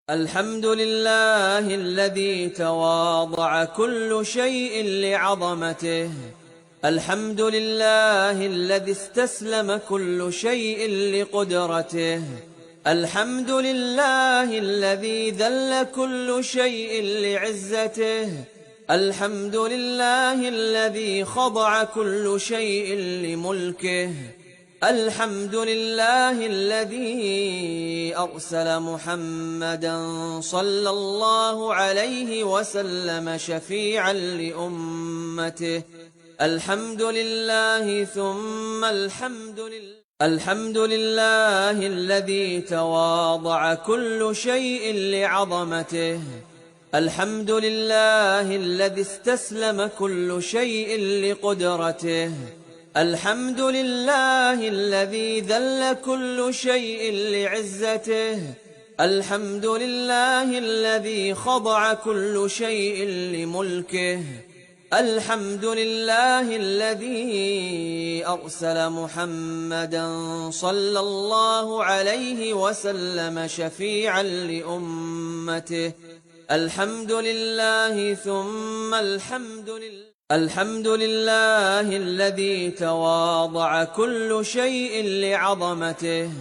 الحمد لله الذي تواضع كل شيء لعظمته. الحمد لله الذي استسلم كل شيء لقدرته. الحمد لله الذي ذل كل شيء لعزته. الحمد لله الذي خضع كل شيء لملكه. الحمد لله الذي أرسل محمدا صلى الله عليه وسلم شفيعا لأمته. الحمد لله ثم الحمد لله. الحمد لله الذي تواضع كل شيء لعظمته. الحمد لله الذي استسلم كل شيء لقدرته. الحمد لله الذي ذل كل شيء لعزته. الحمد لله الذي خضع كل شيء لملكه. الحمد لله الذي أرسل محمدا صلى الله عليه وسلم شفيعا لأمته. الحمد لله ثم الحمد لله. الحمد لله الذي تواضع كل شيء لعظمته.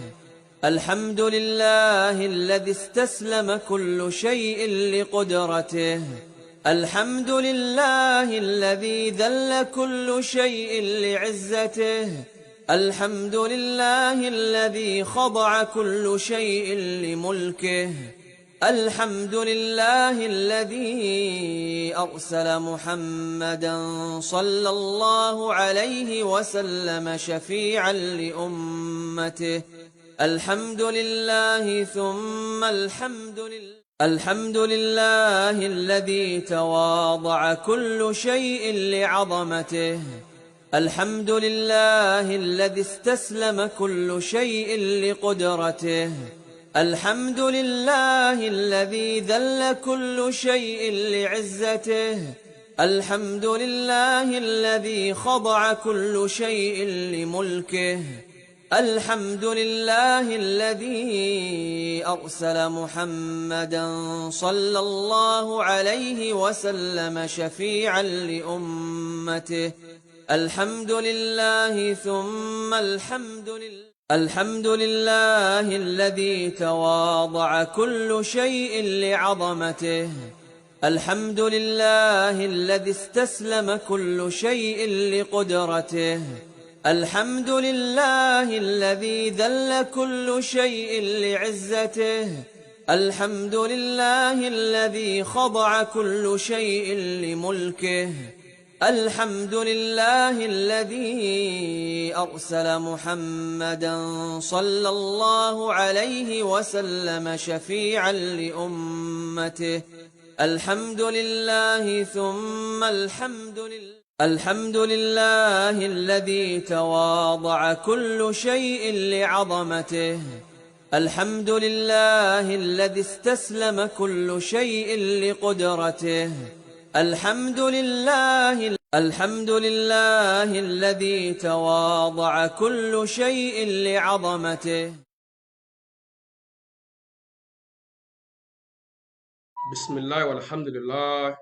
الحمد لله الذي استسلم كل شيء لقدرته. الحمد لله الذي ذل كل شيء لعزته. الحمد لله الذي خضع كل شيء لملكه. الحمد لله الذي أرسل محمدا صلى الله عليه وسلم شفيعا لأمته. الحمد لله ثم الحمد لله. الحمد لله الذي تواضع كل شيء لعظمته. الحمد لله الذي استسلم كل شيء لقدرته. الحمد لله الذي ذل كل شيء لعزته. الحمد لله الذي خضع كل شيء لملكه. الحمد لله الذي أرسل محمدا صلى الله عليه وسلم شفيعا لأمته. الحمد لله ثم الحمد لله. الحمد لله الذي تواضع كل شيء لعظمته. الحمد لله الذي استسلم كل شيء لقدرته. الحمد لله الذي ذل كل شيء لعزته. الحمد لله الذي خضع كل شيء لملكه. الحمد لله الذي أرسل محمدا صلى الله عليه وسلم شفيعا لأمته. الحمد لله ثم الحمد لله. الحمد لله الذي تواضع كل شيء لعظمته. الحمد لله الذي استسلم كل شيء لقدرته. الحمد لله. الحمد لله الذي تواضع كل شيء لعظمته. بسم الله والحمد لله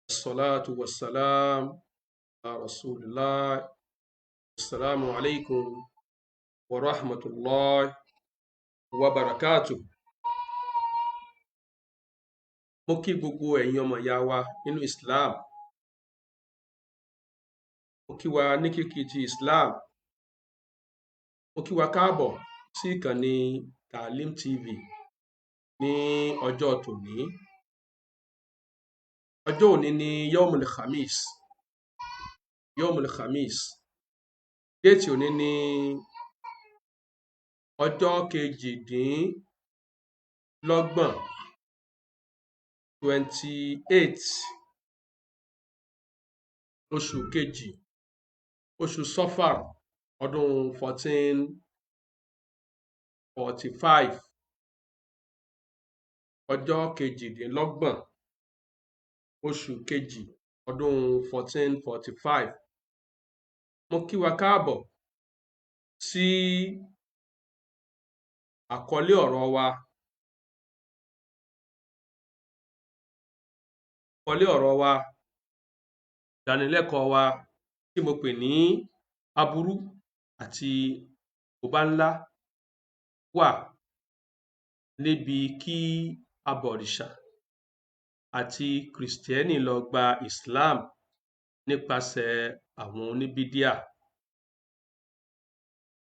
والصلاة والسلام على رسول الله. السلام عليكم ورحمة الله وبركاته. Mo kí gbogbo ẹ̀yin ọmọ ìyá wa nínú Islam. Mo kí wa ní kíkí ti Islam. Mo kí wa káàbọ̀ sí ìkànnì Taalim TV ní ọjọ́ tòní. Ọjọ́ òní ni Yawmul Khamis. Yawmul Khamis. Déètì òní ni ọjọ́ kejìdínlọ́gbọ̀n 28 oṣù kejì oṣù Safar ọdún 1445. Ọjọ́ kejìdínlọ́gbọ̀n oṣù kejì ọdún 1445. Mo kí wa káàbọ̀ sí àkọlé ọ̀rọ̀ wa àkọlé ọ̀rọ̀ wa, ìdánilẹ́kọ̀ọ́ wa tí mo pè ní aburú àti àkóbá ńlá wà níbi kí abọ̀rìṣà àti Kristiẹni lọ gba Islam nípasẹ̀ àwọn oníbídíà.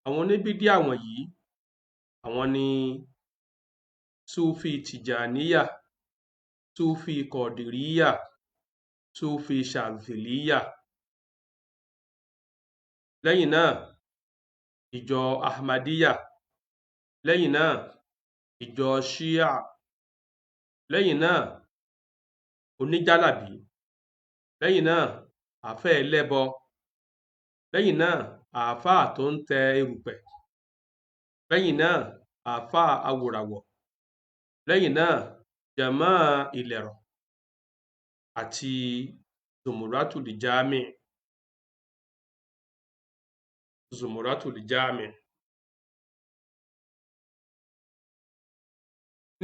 Àwọn oníbídíà wọ̀nyí àwọn ni Sufi Tijaniyah, Sufi Qadiriyah, Sufi Shadhiliyyah. Lẹ́yìn náà ìjọ Ahmadiyyah, lẹ́yìn náà ìjọ Shia, lẹ́yìn náà oníjálàbí, lẹ́yìn náà àáfà ẹlẹ́bọ, lẹ́yìn náà àáfàá tó ń tẹ erùpẹ̀, lẹ́yìn náà àáfàá awòràwọ̀, lẹ́yìn náà Jama ilẹ̀rọ̀ àti Zumaratul-Ja. Zumaratul-Ja.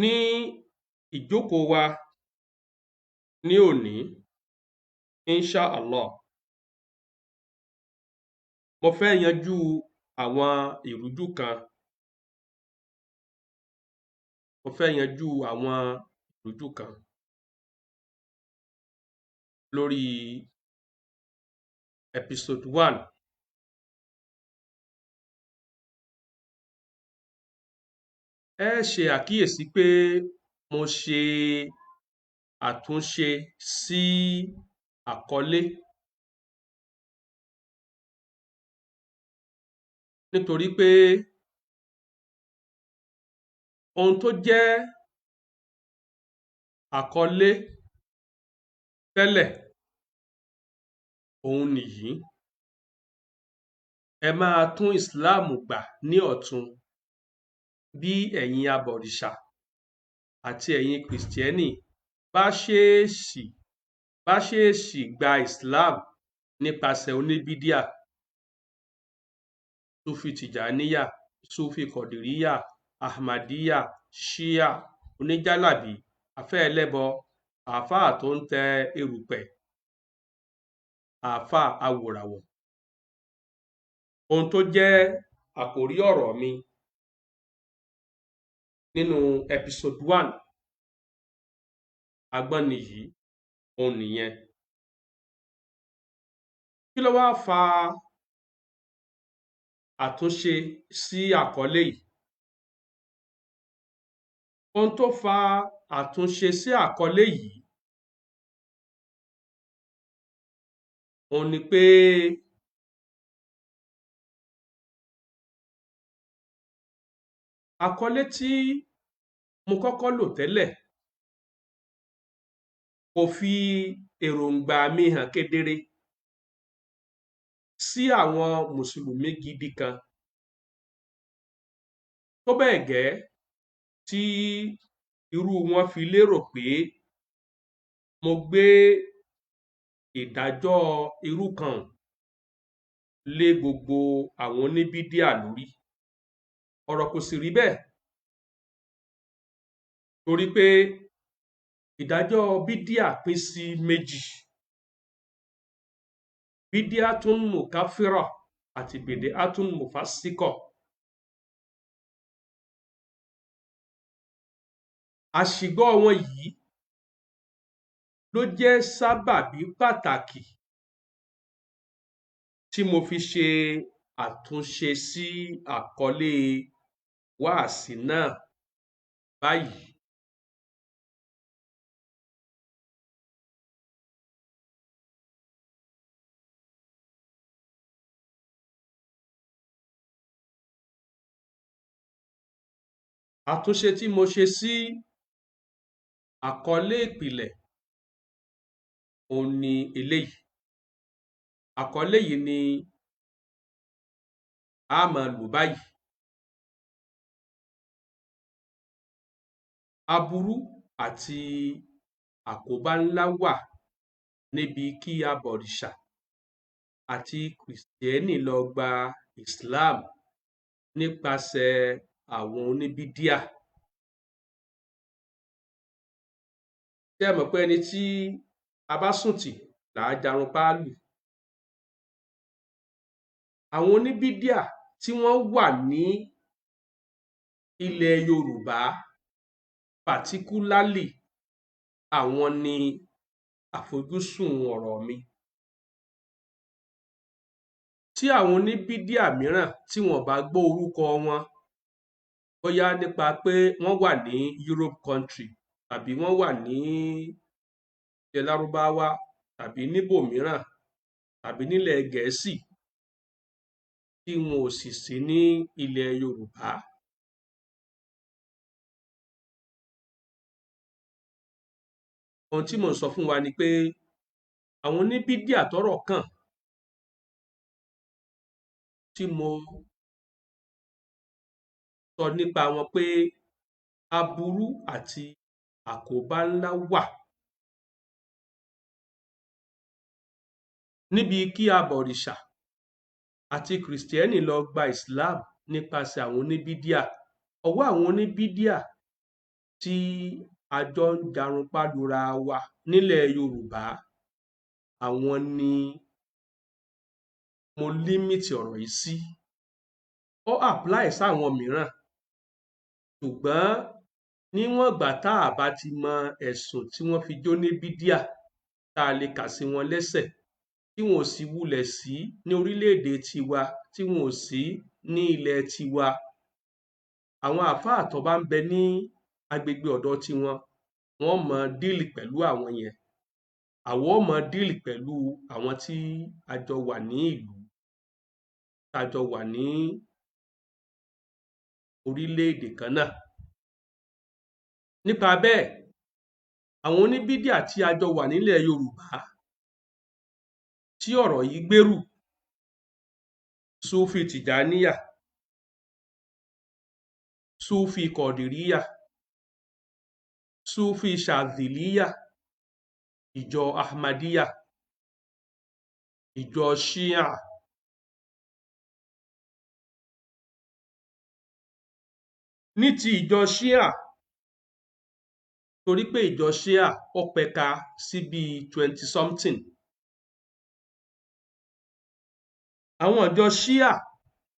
Ní ìjókòó wa ní òní, insha Allah, mo fẹ́ yanjú àwọn ìrújú kan. Lórí episode 1. Ẹ ṣe àkíyèsí pé mo ṣe àtúnṣe sí àkọlé nítorí pé ohun tó jẹ́ àkọlé tẹ́lẹ̀ òun nìyí: ẹ máa tún Islam gbà ní ọ̀tun bí ẹ̀yin abọ̀rìṣà àti ẹ̀yin Kristiẹni bá ṣèèṣì gba Islam nípasẹ̀ oníbídíà, Sufi Tijaniyah, Sufi Qadiriyah, Ahmadiyyah, Shia, oníjálàbí, àáfà ẹlẹ́bọ, àáfàá tó ń tẹ erùpẹ̀, àáfàá awòràwọ̀. Ohun tó jẹ́ àkòrí ọ̀rọ̀ mi nínú episode 1 agbọ́n nìyí, òun nìyẹn. Kí ló wá fa àtúnṣe sí àkọlé yìí? Ohun tó fa àtúnṣe sí àkọlé yìí òun ni pé àkọlé tí mo kọ́kọ́ lò tẹ́lẹ̀ kò fi èròǹgbà mi hàn kedere sí àwọn mùsùlùmí gidi kan, tó bẹ́ẹ̀ gẹ́ tí irú wọn fi lérò pé mo gbé ìdájọ́ irú kan lé gbogbo àwọn oníbídíà lórí. Ọ̀rọ̀ kò sì rí bẹ́ẹ̀, torí pé ìdájọ́ bídíà pín sí méjì: bídíàtún mùkáfírà àti bídíàtún mùfásíkọ̀. Àṣìgbọ́ wọn yìí ló jẹ́ sábàbí pàtàkì tí mo fi ṣe àtúnṣe sí àkọlé wáàsí náà báyìí. Àtúnṣe tí mo ṣe sí àkọlé ìpìlẹ̀ òun ni eléyìí. Àkọlé yìí ni a máa lò báyìí: aburú àti àkóbá ńlá wà níbi kí abọ̀rìṣà àti Kristiẹni lọ gba Islam nípasẹ̀ àwọn oníbídíà. Ṣé ẹ mọ̀ pé ẹni tí abásùntì là á jarun páálù. Àwọn oníbídíà tí wọ́n wà ní ilẹ̀ Yorùbá particularly àwọn ni àfojúsùn ọ̀rọ̀ mi. Tí àwọn oníbídíà mìíràn tí wọ́n bá gbọ́ orúkọ wọn, bóyá nípa pé wọ́n wà ní Europe country tàbí wọ́n wà ní ilẹ̀ Lárúbáwá tàbí níbòmíràn tàbí nílẹ̀ Gẹ̀ẹ́sì tí wọn ò sì sí ní ilẹ̀ Yorùbá, ohun tí mò ń sọ fún wa ni pé àwọn oníbídíà tọ́rọ̀ kàn tí mo sọ nípa wọn pé aburú àti àkóbá ńlá wà níbi kí abọ̀rìṣà àti Kristiẹni lọ gba Islam nípasẹ̀ àwọn oníbídíà. Ọwọ́ àwọn oníbídíà tí a jọ ń jarunpá lura wa nílẹ̀ Yorùbá, àwọn ni mo límìtì ọ̀rọ̀ yìí sí. Ó apply sáwọn mìíràn, ṣùgbọ́n níwọ̀n ìgbà tá a bá ti mọ ẹ̀sùn tí wọ́n fi jó ní bídíà, tá a lè kà sí wọn lẹ́sẹ̀, tí wọn ò sì wulẹ̀ sí ní orílẹ̀-èdè tiwa, tí wọn ò sí ní ilẹ̀ tiwa, àwọn àfáà tó bá ń bẹ ní agbègbè ọ̀dọ̀ tiwọn, wọ́n mọ díìlì pẹ̀lú àwọn yẹn. Àwọn ò mọ díìlì pẹ̀lú àwọn tí a jọ wà ní ìlú, tá a jọ wà ní orílẹ̀-èdè kan náà. Nípa bẹ́ẹ̀, àwọn oníbídíà tí a jọ wà nílẹ̀ Yorùbá tí ọ̀rọ̀ yìí gbèrú, Súfì Tìjàníyà, Súfì Kọ̀dìríyà, Súfì Ṣàdìlíyà, ìjọ Ahmadiyyah, ìjọ Shia, ní ti ìjọ Shia, torí pé ìjọ Shia ó pẹ̀ka sí bíi 20 something. Àwọn ìjọ Shia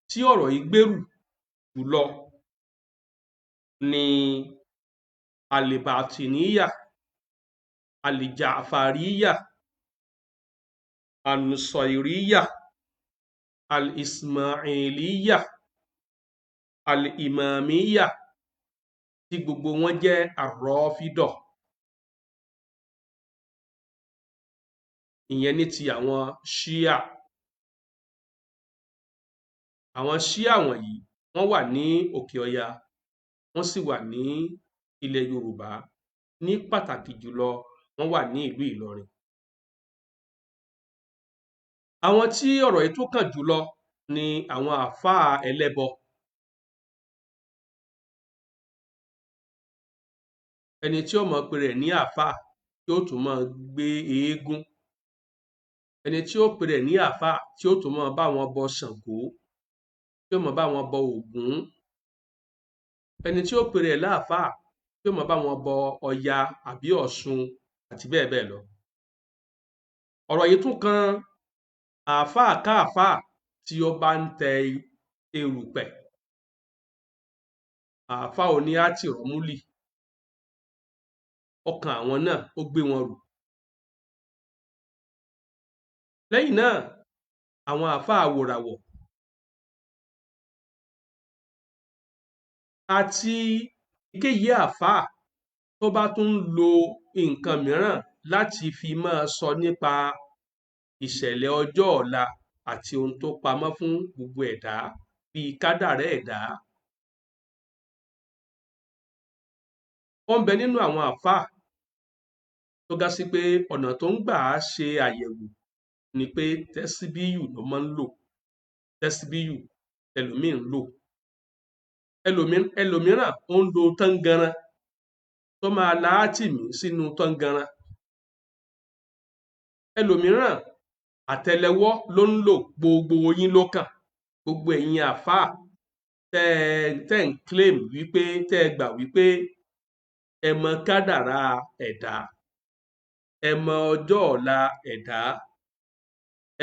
tí ọ̀rọ̀ yìí gbèrú jùlọ ni al-Batiniyah, al-Ja'fariyah, al-Nusairiyah, al-Ismailiyah, al-Imamiyah, tí gbogbo wọn jẹ́ ar-Rāfidah. Ìyẹn ní ti àwọn Shia. Àwọn Shia wọ̀nyí wọ́n wà ní òkè ọya, wọ́n sì wà ní ilẹ̀ Yorùbá, ní pàtàkì jùlọ wọ́n wà ní ìlú Ìlọrin. Àwọn tí ọ̀rọ̀ yìí tó kàn jùlọ ni àwọn àfáà ẹlẹ́bọ. Ẹni tí ó mọ̀ pé rẹ̀ ní àfáà tí ó tún máa gbé eégún, ẹni tí ó pè rẹ̀ ní àfáà tí ó tún máa bá wọn bọ Ṣàngó, tí ó máa bá wọn bọ Ògún, ẹni tí ó pè rẹ̀ láàfáà tí ó máa bá wọn bọ Ọya àbí Ọ̀ṣun àti bẹ́ẹ̀ bẹ́ẹ̀ lọ. Ọ̀rọ̀ yìí tún kan àáfáà káàfáà tí ó bá ń tẹ erùpẹ̀, àáfáà oní àtìrọ́múlì, ọkàn àwọn náà ó gbé wọn rù. Lẹ́yìn náà, àwọn àáfáà wòràwọ̀ àti èyíkéyìí àáfáà tó bá tún ń lo nǹkan mìíràn láti fi máa sọ nípa ìṣẹ̀lẹ̀ ọjọ́ ọ̀la àti ohun tó pamọ́ fún gbogbo ẹ̀dá bíi kádàrá ẹ̀dá. Wọ́n ń bẹ nínú àwọn àáfáà tó ga sí pé ọ̀nà tó ń gbà á ṣe àyẹ̀wò ni pé tẹ́síbíyù ló máa ń lò. Tẹ́síbíyù ẹlòmíì ń lò, ẹlòmíràn ó ń lo tángànran tó máa la átìmí sínú tángànran, ẹlòmíràn àtẹ́lẹwọ́ ló ń lò. Gbogbo yín ló kàn, gbogbo ẹ̀yin àáfáà tẹ́ ń claim wípé tẹ́ ẹ gbà wípé ẹ mọ kádàrá ẹ̀dá, ẹ mọ ọjọ́ ọ̀la ẹ̀dá,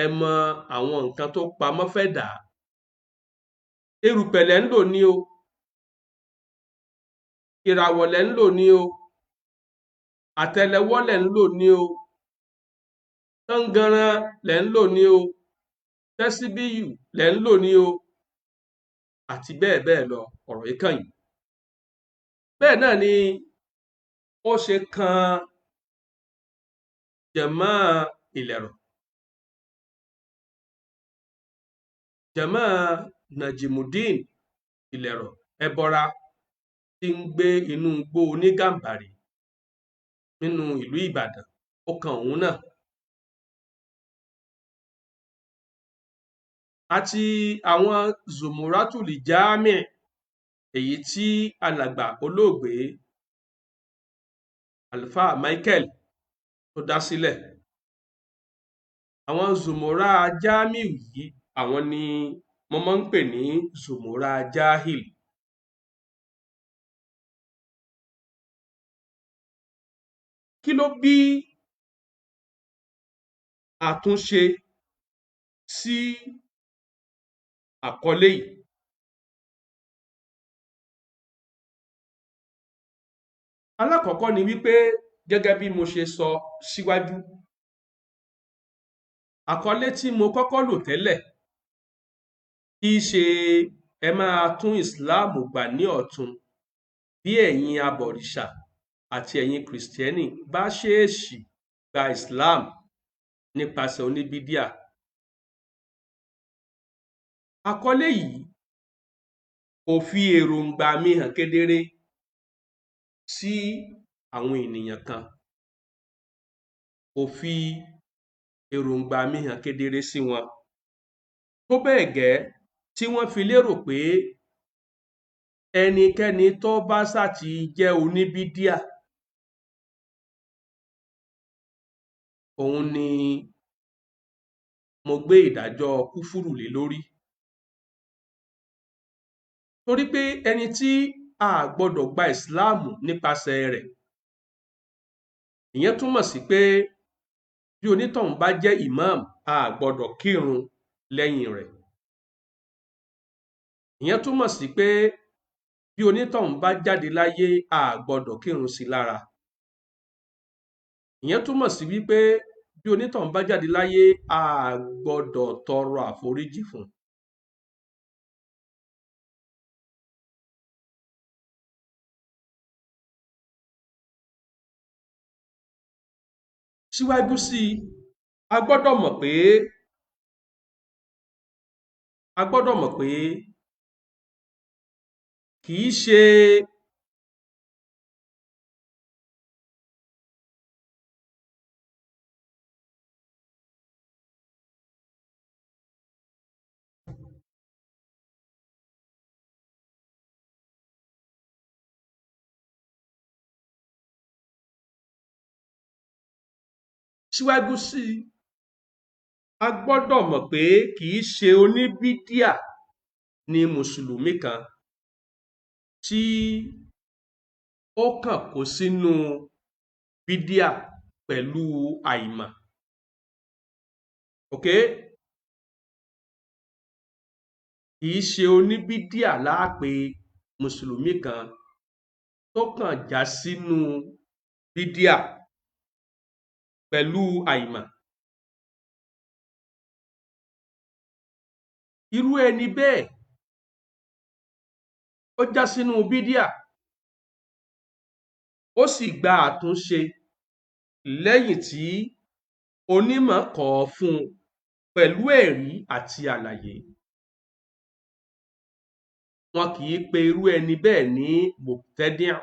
ẹ mọ àwọn nǹkan tó pamọ́ fẹ́dà. Erùpẹ̀ lẹ̀ ń lò ní o, ìràwọ̀ lẹ̀ ń lò ní o, àtẹ́lẹwọ́ lẹ̀ ń lò ní o, tángànran lẹ̀ ń lò ní o, tẹ́síbíyù lẹ̀ ń lò ní o, àti bẹ́ẹ̀ bẹ́ẹ̀ lọ. Ọ̀rọ̀ yìí kàn yín. Bẹ́ẹ̀ náà ni ó ṣe kan Jama Ìlẹ̀rọ̀, Jama Najimudeen Ìlẹ̀rọ̀ ẹbọra tí ń gbé inú igbó Onígàmbàrí nínú ìlú Ìbàdàn. Ó kan òun náà. Àti àwọn Zumaratul-Ja èyí tí alàgbà olóògbé Àlùfáà Michael tó dá sílẹ̀. Àwọn Zumaratul-Ja yìí, àwọn ni mo máa ń pè ní Zumaratul-Jahil. Kí ló bí àtúnṣe sí àkọlé yìí? Alákọ̀ọ́kọ́ ni wípé, gẹ́gẹ́ bí mo ṣe sọ síwájú, àkọlé tí mo kọ́kọ́ lò tẹ́lẹ̀ kì í ṣe ẹ máa tún ìsìláàmù gbà ní ọ̀tun bí ẹ̀yin abọ̀rìṣà àti ẹ̀yin kìrìsìtẹ́nì bá ṣèèṣì gba ìsìláàmù nípasẹ̀ oníbídíà. Àkọlé yìí kò fi èròǹgbà mi hàn kedere sí àwọn ènìyàn kan, kò fi èròǹgbà mi hàn kedere sí wọn, tó bẹ́ẹ̀ gẹ́ tí wọ́n fi lérò pé ẹnikẹ́ni tó bá sá ti jẹ́ oníbídíà, òun ni mo gbé ìdájọ́ kúfúrù lé lórí. Torí pé ẹni tí a gbọ́dọ̀ gba ìsìláàmù nípasẹ̀ rẹ̀, ìyẹn túmọ̀ sí pé bí onítọ̀hún bá jẹ́ imam, a gbọ́dọ̀ kírun lẹ́yìn rẹ̀. Ìyẹn túmọ̀ sí pé bí onítọ̀hún bá jáde láyé, a gbọ́dọ̀ kírun sí lára. Ìyẹn túmọ̀ sí wípé bí onítọ̀hún bá jáde láyé, a gbọ́dọ̀ tọrọ àforíjì fún. Síwájú sí i, a gbọ́dọ̀ mọ̀ pé kì í ṣe síwájú sí i, a gbọ́dọ̀ mọ̀ pé kì í ṣe oníbídíà ni mùsùlùmí kan tí ó kàn kó sínú bídíà pẹ̀lú àìmọ̀. Kì í ṣe oníbídíà láàpè mùsùlùmí kan tó kàn já sínú bídíà pẹ̀lú àìmọ̀. Irú ẹni bẹ́ẹ̀ ó já sínú bídíà, ó sì gba àtúnṣe lẹ́yìn tí onímọ̀ kọ̀ ọ́ fún un pẹ̀lú ẹ̀rí àti àlàyé. Wọn kì í pe irú ẹni bẹ́ẹ̀ ní mubtadi'.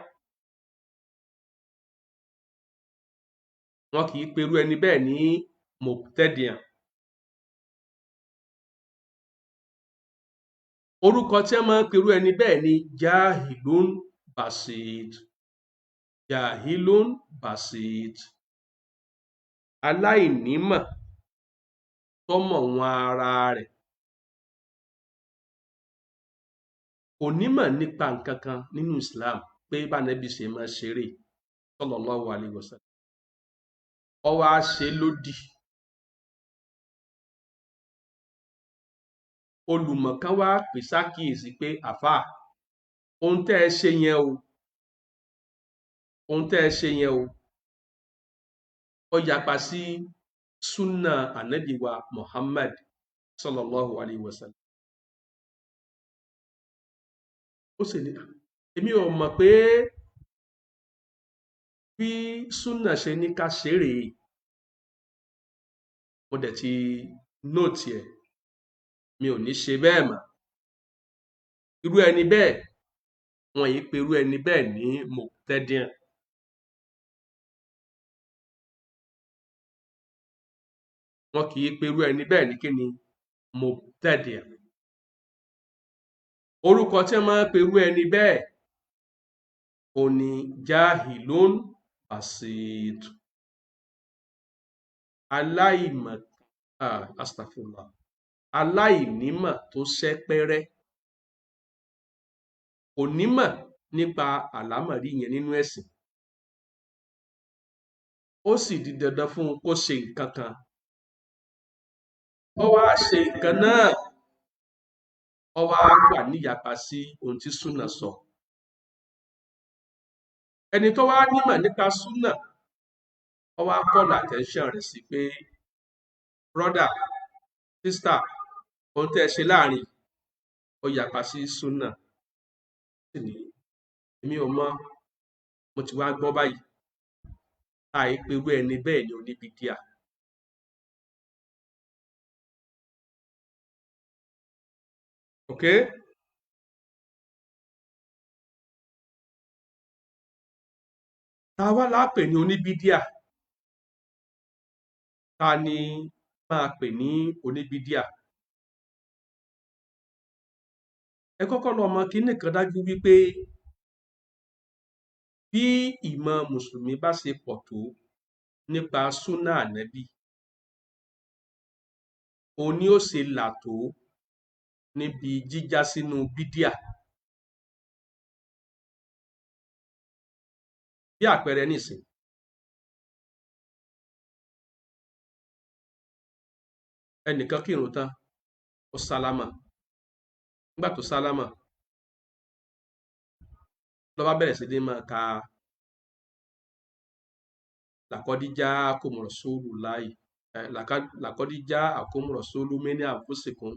Wọn kì í pe irú ẹni bẹ́ẹ̀ ní mubtadi'. Orúkọ tí wọ́n máa ń pe irú ẹni bẹ́ẹ̀ ni jahilun basit. Jahilun basit. Aláìnímọ̀ tó mọ̀ wọn ara rẹ̀. Kò nímọ̀ nípa nǹkan kan nínú Islam pé bá Ànábì ṣe máa ṣeré sallallahu alaihi wasallam. ó wá ṣe lódì. Olùmọ̀ kan wá pè sákìyèsí pé àfáà, ohun tẹ́ ẹ ṣe yẹn o, ohun tẹ́ ẹ ṣe yẹn o, ó yapa sí súnà ànábì wa Muhammad sallallahu alayhi wa sallam. Ó sì ní, èmi ò mọ̀ pé bí súnà ṣe ní ká ṣe rèé, mo dẹ̀ ti nóòtì ẹ̀, mi ò ní ṣe bẹ́ẹ̀ mọ́. Irú ẹni bẹ́ẹ̀, wọn yìí pe irú ẹni bẹ́ẹ̀ ní mubtadi'. Wọn kì í pe irú ẹni bẹ́ẹ̀ ní kíni? Mubtadi'. Orúkọ tí wọ́n máa ń pe irú ẹni bẹ́ẹ̀ ò ní jahilun basit, aláìmọ̀, astaghfirullah, aláìnímọ̀ tó ṣẹ́pẹ́rẹ́, kò nímọ̀ nípa àlámọ̀rí yẹn nínú ẹ̀sìn. Ó sì di dandan fún un kó ṣe nǹkan kan. Ó wá ṣe nǹkan náà, ó wá wà níyapa sí ohun tí súnà sọ. Ẹni tó wá nímọ̀ nípa súnà, ó wá call attention rẹ̀ sí pé brother, sister, ohun tẹ́ ẹ ṣe láàrin ó yapa sí súnà. Èmi ò mọ̀, mo ti wá gbọ́ báyìí, àìpé irú ẹni bẹ́ẹ̀ ni oníbídíà. Okay? Ta wá lápè ní oníbídíà? Ta ni máa pè ní oníbídíà? Ẹ kọ́kọ́ lọ mọ̀ kíní kan dájú wípé bí ìmọ̀ mùsùlùmí bá ṣe pọ̀ tó nípa súnà ànábì, òun ni ó ṣe là tó níbi jíjá sínú bídíà. Bí àpẹẹrẹ nísìn, ẹnìkan kírun tán, ó sálámà. Nígbà tó sálámà, ló bá bẹ̀rẹ̀ sí ní máa ka laqad ja'akum rasulullahi, laqad ja'akum rasulun min anfusikum.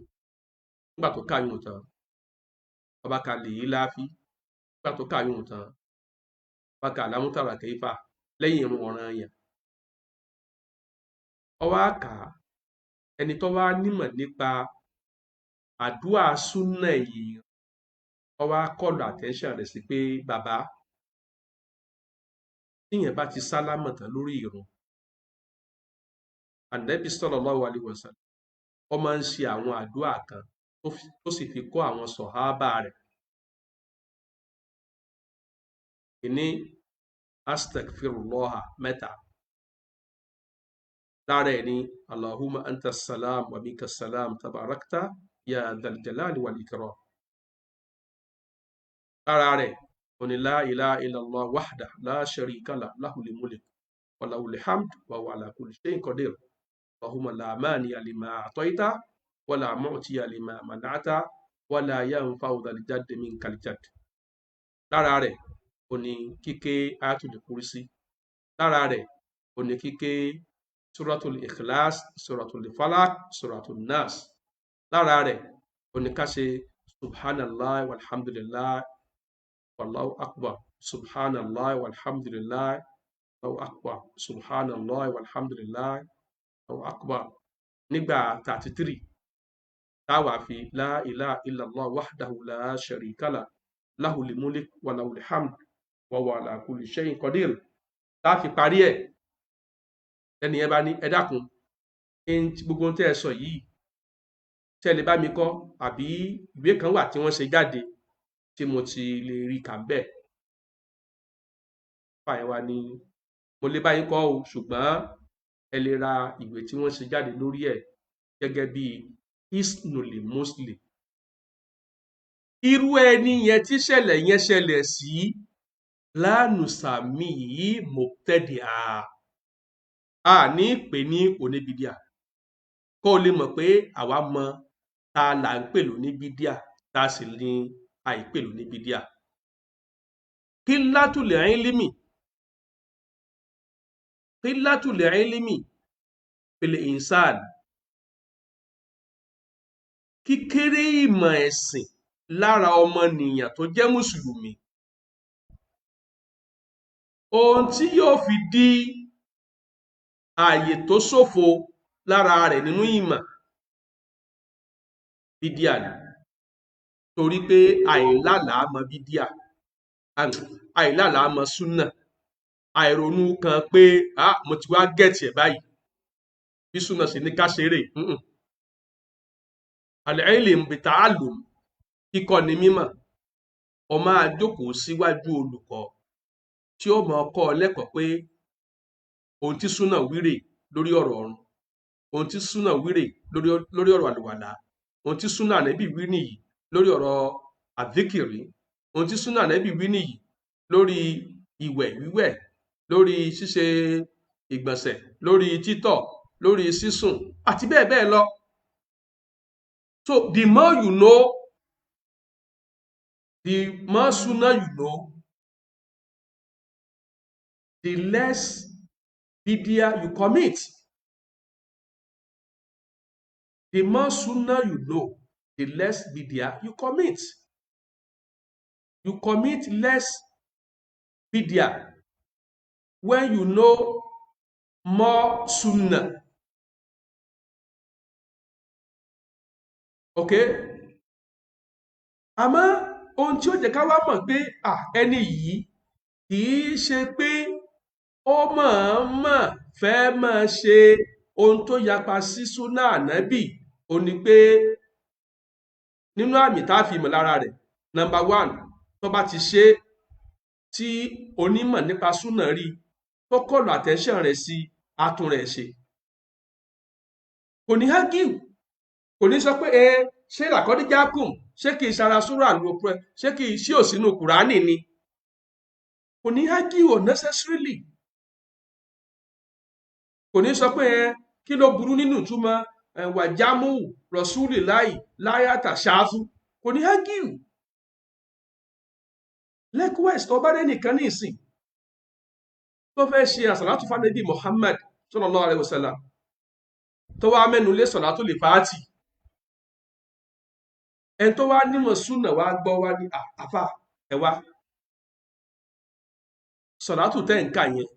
Nígbà tó káyùn tán, ó bá ka li'ilafi. Nígbà tó káyùn tán, ó bá ka alam tara kayfa lẹ́yìn irun ọ̀ranyàn. Ó wá kà á, ẹni tó wá nímọ̀ nípa àdúà súnà yìí, ó wá call attention rẹ̀ sí pé bàbá, tíyẹn bá ti sálámà tán lórí ìrun, Ànábì sallallahu alaihi wasallam, ó máa ń ṣe àwọn àdúà kan tó sì fi kọ́ àwọn sọ̀hábà rẹ̀. Ìní astaghfirullah mẹ́ta. Lára ẹ̀ ní Allahumma anta salam wa minka salam tabarakta ya dhal jalali wal ikram. Lára rẹ̀ ó ní la ilaha illallah wahda la sharika lah lahul mulk wa lahul hamd wa huwa ala kulli shay'in qadir. Allahumma la mani'a lima a'tayta wa la mu'tiya lima mana'ta wa la yanfa'u dhal jaddi minkal jadd. Lára rẹ̀ ó ní kíké ayatul kursi. Lára rẹ̀ ó ní kíké suratul ikhlas, suratul falaq, suratul nas. Lára rẹ̀ ó ní ká ṣe subhanallah walhamdulillah wallahu akbar, subhanallah walhamdulillah wallahu akbar, subhanallah walhamdulillah wallahu akbar. Nígbà 33 táwa fi la ilaha illallah wahdahu la sharika lah lahul mulk wa lahul hamd wa huwa ala kulli shay'in qadir. Tá fi parí ẹ̀, ẹni yẹn bá ní ẹ dákun, gbogbo ohun tẹ́ ẹ sọ yìí, tí ẹ lè bá mi kọ́, àbí ìwé kan wà tí wọ́n ṣe jáde tí mo ti lè rí kà bẹ́ẹ̀. Fàyẹn wá ní mo lè bá yín kọ́ o, ṣùgbọ́n ẹ lè ra ìwé tí wọ́n ṣe jáde lórí ẹ̀ gẹ́gẹ́ bí Hisnul Muslim. Irú ẹni yẹn tí ṣẹlẹ̀ yẹn ṣẹlẹ̀ sí la nusamihi mubtadi'a. a ní pè ní oníbídíà kó o lè mọ̀ pé àwa mọ ta là ń pè lóníbídíà ta sì ní àìpè lóníbídíà. Qillatul ilmi fil insan, kíkéré ìmọ̀ ẹ̀sìn lára ọmọnìyàn tó jẹ́ mùsùlùmí, ohun tí yóò fi di ààyè tó ṣòfo lára rẹ̀ nínú ìmọ̀ bídíà ni, torí pé àìlálàá mọ bídíà, àìlálàá mọ súnà, àìronú kan pé mo ti wá gẹ̀tì ẹ̀ báyìí bí súnà sì ní ká ṣeré. Al-ilm bit-ta'allum, kíkọ́ ni mímọ̀. Ó máa jókòó síwájú olùkọ́ tí ó máa kọ́ ọ lẹ́kọ̀ọ́ pé ohun tí súnà wírè lórí ọ̀rọ̀ ọ̀run, ohun tí súnà wírè lórí ọ̀rọ̀ àlùwàlá, ohun tí súnà Ànábì wí nìyí lórí ọ̀rọ̀ àdíkìrí, ohun tí súnà Ànábì wí nìyí lórí ìwẹ̀ wíwẹ̀, lórí ṣíṣe ìgbọ̀nsẹ̀, lórí títọ̀, lórí sísùn àti bẹ́ẹ̀ bẹ́ẹ̀ lọ. So the more you know, the more sunnah you know, the less bid'ah you commit. The more sunnah you know, the less bid'ah you commit. You commit less bid'ah when you know more sunnah. Okay? Àmọ́ ohun tí ó jẹ́ ká wá mọ̀ pé ẹni yìí kì í ṣe pé ó mọ̀ọ́mọ̀ fẹ́ máa ṣe ohun tó yapa sí súnà ànábì, ó ní pé nínú àmì tá a fi mọ̀ lára rẹ̀, number one, tó bá ti ṣe tí onímọ̀ nípa súnà rí tó kọlù attention rẹ̀ sí atún rẹ̀ ṣe, kò ní hágíù, kò ní sọ pé ṣé làkọ́díjà kùn, ṣé kì í ṣara súrà lóko ẹ, ṣé kì í ṣí òsínú kùránì ni, kò ní hágíù unnecessarily, kò ní sọ pé kí ló burú nínú ìtumọ̀ wàjámù rọ̀ṣúlì láyàtà ṣáfù, kò ní hágíù. Likewise, tó bá rẹ́ nìkan ní ìsìn tó fẹ́ ṣe àsàlátù fánàbí Muhammad sallallahu alaihi wasallam tó wá mẹ́nu lé sọ̀látù lè fàátì, ẹni tó wá nímọ̀ súnà wá gbọ́ wá ní àfà ẹwà sọ̀látù tẹ́ ń kà yẹn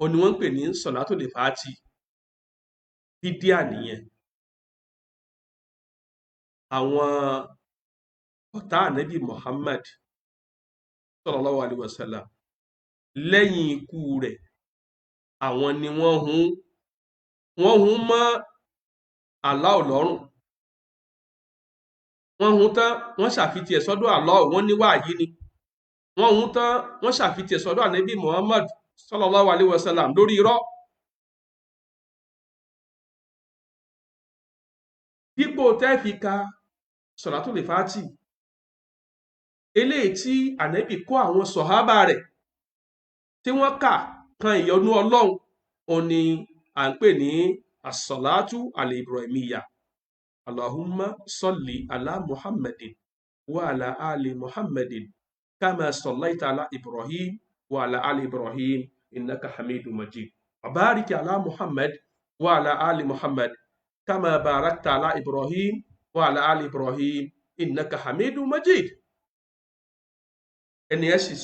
ó ní wọ́n ń pè ní sọ̀látù lè fàátì, bídíà nìyẹn. Àwọn ọ̀tá ànábì Muhammad sallallahu alaihi wasallam lẹ́yìn ikú rẹ̀, àwọn ni wọ́n hun mọ́ Allah lọ́rùn, wọ́n hun tán wọ́n ṣàfitì ẹ̀ sọ́dọ̀ Allah, wọ́n ní wáàyí ni, wọ́n hun tán wọ́n ṣàfitì ẹ̀ sọ́dọ̀ ànábì Muhammad sallallahu alaihi wasallam lórí irọ́. Dípò tẹ́ fi ka sọ̀látù lè fàátì eléyìí tí ànábì kọ́ àwọn sọ̀hábà rẹ̀ tí wọ́n kà kan ìyọ́nú Ọlọ́run, òun ni à ń pè ní as-salatu al-ibrahimiyya. Allahumma salli ala Muhammadin wa ala ali Muhammadin kama sallaita ala Ibrahim wa ala ali Ibrahim innaka hamidun majid. Wa barik ala Muhammad wa ala ali Muhammad kama barakta ala Ibrahim wa ala ali Ibrahim innaka hamidun majid. Ẹni ẹ sì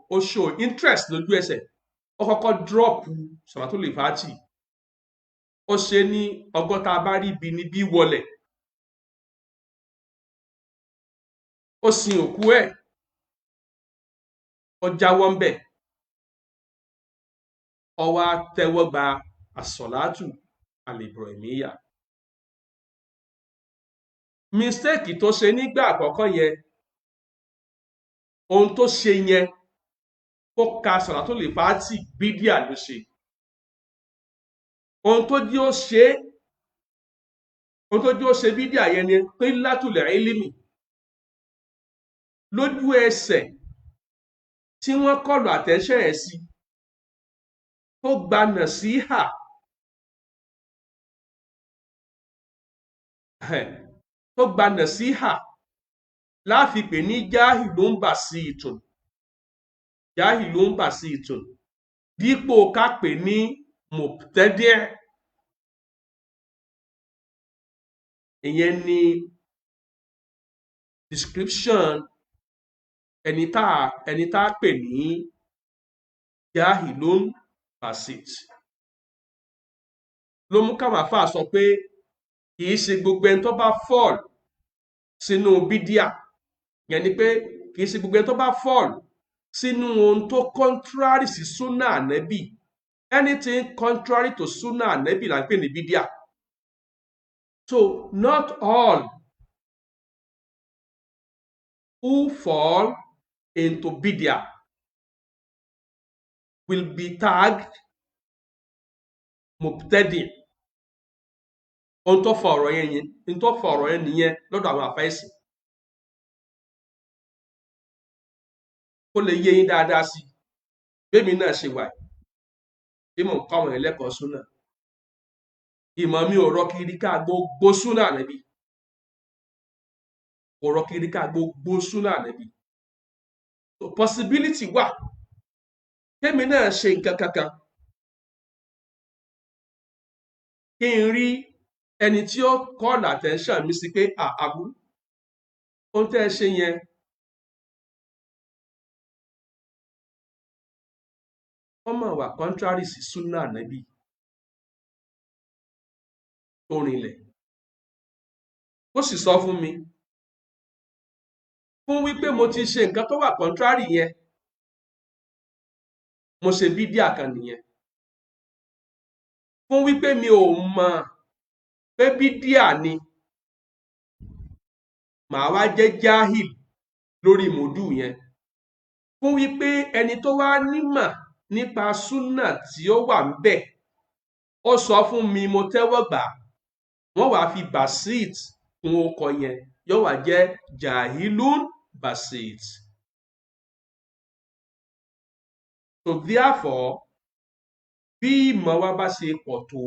ó show interest lójú ẹsẹ̀, ó kọ́kọ́ drop sọ̀látù lè fàátì, ó ṣe ní ọgọ́ta bá rí ibi níbí wọlẹ̀, ó sin òkú ẹ̀, ó jáwọ́ ń bẹ̀, ó wá tẹ́wọ́ gba as-salatu al-ibrahimiyya. Mistake tó ṣe nígbà àkọ́kọ́ yẹn, ohun tó ṣe yẹn kó ka sọ̀látù lè fàátì bídíà ló ṣe. Ohun tó jí ó ṣe bídíà yẹn ni qillatul ilmi. Lójú ẹsẹ̀ tí wọ́n kọlù attention ẹ̀ sí, tó gba nàṣíhà tó gba nàṣíhà láfi pè ní jahilun basitun jahilun basitun dípò ká pè ní mubtadi'. Ìyẹn ni description ẹni tá a pè ní jahilun basit ló mú káwọn àfáà sọ pé kì í ṣe gbogbo ẹni tó bá fall sínú bídíà, yẹn ni pé kì í ṣe gbogbo ẹni tó bá fall sínú ohun tó contrary sí súnà ànẹ́bì, anything contrary to súnà ànẹ́bì là ń pè ní bídíà. So not all who fall into bid'ah will be tagged mubtadi'. Ohun tó fa ọ̀rọ̀ yẹn nìyẹn lọ́dọ̀ àwọn àfẹ́sì. Kó lè yé yín dáadáa sí i bẹ́ẹ̀mi náà ṣe wà bí mò ń kọ́ àwọn ẹlẹ́kọ̀ọ́ súnà. Ìmọ̀ mi ò rọ kiri ká gbogbo súnà Ànábì, kò rọ kiri ká gbogbo súnà Ànábì. So possibility wà kémi náà ṣe nǹkan kankan kí n rí ẹni tí ó call attention mi sí pé Abu, ohun tẹ́ ẹ ṣe yẹn wọ́n mọ̀ wà contrary sí súnà Ànábì tó rinlẹ̀. Ó sì sọ fún mi fún wípé mo ti ṣe nǹkan tó wà contrary yẹn, mo ṣe bídíà kan nìyẹn. Fún wípé mi ò mọ̀ pé bídíà ni, màá wá jẹ́ jahil lórí mòdù yẹn. Fún wípé ẹni tó wá nímọ̀ nípa súnà tí ó wà ń bẹ̀, ó sọ fún mi, mo tẹ́wọ́ gbà, wọ́n wàá fi basit kún ọkọ yẹn, yóò wá jẹ́ jahilun basit. So therefore, bí ìmọ̀ wa bá ṣe pọ̀ tó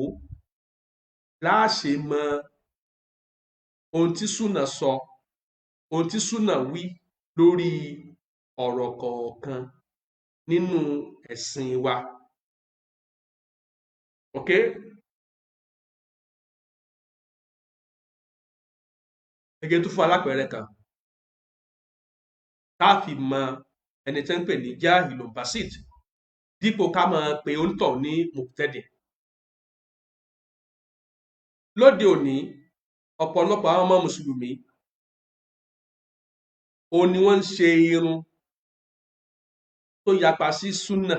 láṣẹ mọ ohun tí súnà sọ, ohun tí súnà wí lórí ọ̀rọ̀ kọ̀ọ̀kan nínú ẹ̀sìn wa. Okay? Gẹ́gẹ́ tó fún alápẹ̀rẹ̀ kan tá a fi mọ ẹni tí ń pè ní jahilun basit dípò ká máa pe òǹtọ̀ ní mubtadi'. Lóde òní, ọ̀pọ̀lọpọ̀ àwọn ọmọ mùsùlùmí òun ni wọ́n ń ṣe irun tó yapa sí súnà.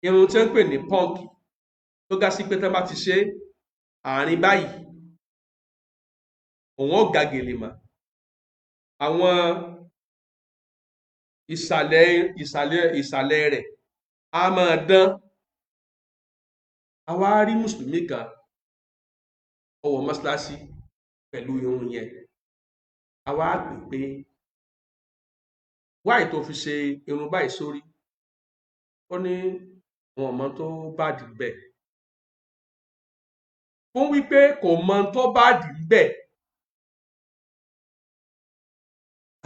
Irun tí wọ́n ń pè ní punk tó ga sí pé tí wọ́n bá ti ṣe àárín báyìí òun ó ga gèlè mọ́. Àwọn ìsàlẹ̀ rẹ̀ á máa dán. A wá rí mùsùlùmí kan ó wọ mọ́ṣáláṣí pẹ̀lú irun yẹn. A wá pè pé wáì tó fi ṣe irun báyìí sórí. Ó ní wọn mọ tó bàdì bẹ́ẹ̀. Fún wípé kò mọ tó bàdì bẹ́ẹ̀,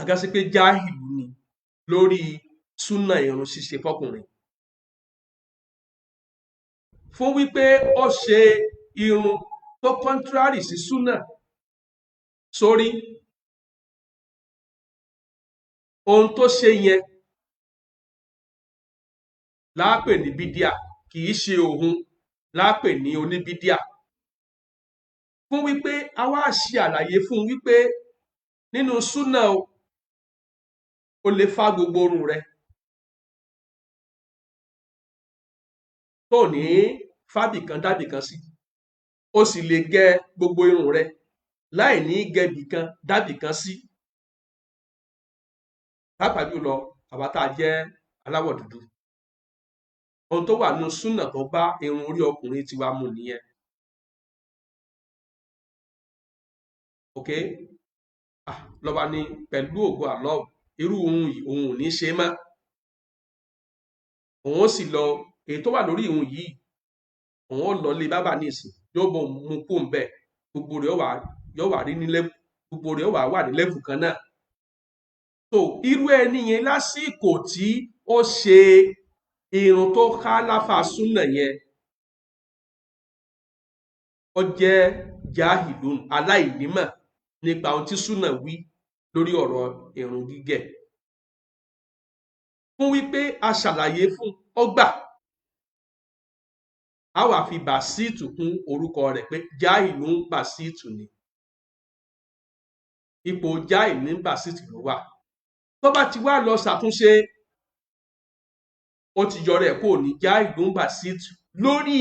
àgàsí pé jáhìlù ni lórí súnà irun ṣíṣe fọkùnrin. Fún wípé ó ṣe irun tó contrary sí súnà sórí, ohun tó ṣe yẹn láàpè ní bídíà, kì í ṣe òun láàpè ní oníbídíà. Fún wípé a wá ṣe àlàyé fún wípé nínú súnà o lè fá gbogbo orun rẹ tó ní fábìkan dábìkan sí, o sì lè gẹ gbogbo irun rẹ láì ní gẹbìkan dábìkan sí. Pàápàá jùlọ àwa tá a jẹ́ aláwọ̀ dúdú, ohun tó wà nínú súnà tó bá irun orí ọkùnrin tiwa mu nìyẹn. Okay? Lọ́ba ní pẹ̀lú ògo Allah irú ohun yìí òun ò ní ṣe mọ́. òun ó sì lọ èyí tó wà lórí ìhun yìí òun ó lọ lé bábà nísìn yóò bọ mú kó ń bẹ gbogbo rẹ̀ yóò wà rí ní lẹ́bù gbogbo rẹ̀ yóò wà ní lẹ́bù kan náà. so irú ẹni yẹn lásìkò tí ó ṣe irun tó ká láfa súnà yẹn ó jẹ́ jahilun aláìnímọ̀ nípa ohun tí súnà wí lórí ọ̀rọ̀ irun gígẹ̀. fún wípé a ṣàlàyé fún ọgbà a wá fi bàṣítù kún orúkọ rẹ̀ pé jahilun bàṣítù ni, ipò jahilun bàṣítù ló wà. tó bá ti wá lọ ṣàtúnṣe ó ti yọrọ ẹ̀ kó ní jahilun bàṣítù lórí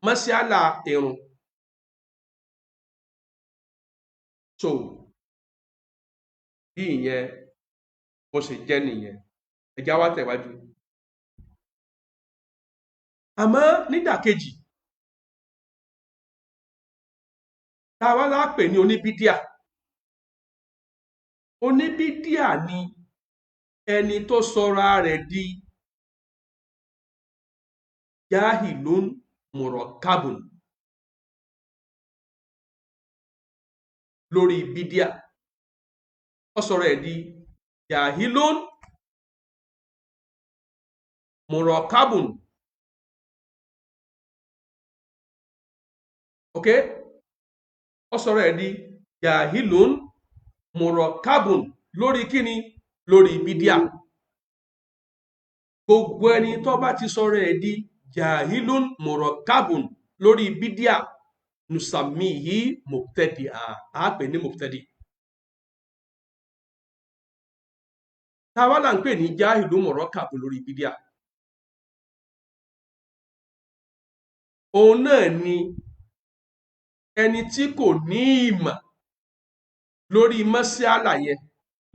mọ́sálà irun. so bí ìyẹn bó ṣe jẹ́ nìyẹn ẹjá wá tẹ̀wájú. àmọ́ nídàkejì tá a wá lápè ní oníbídíà. oníbídíà ni ẹni tó sọra rẹ̀ di jahilun murakkabun lórí bídíà. ó sọ̀rọ̀ ẹ̀ di jahilun murakkabun. ok ó sọ̀rọ̀ ẹ̀ di jahilun murakkabun lórí kíni? lórí bídíà. gbogbo ẹni tó bá ti sọ̀rọ̀ ẹ̀ di jahilun murakkabun lórí bídíà nusamihi mubtadi'a á pè ní mubtadi. táwa là ń pè ní jahilun murakkabun lórí bídíà. òun náà ni ẹni tí kò ní ìmọ̀ lórí mọ́sálà yẹn,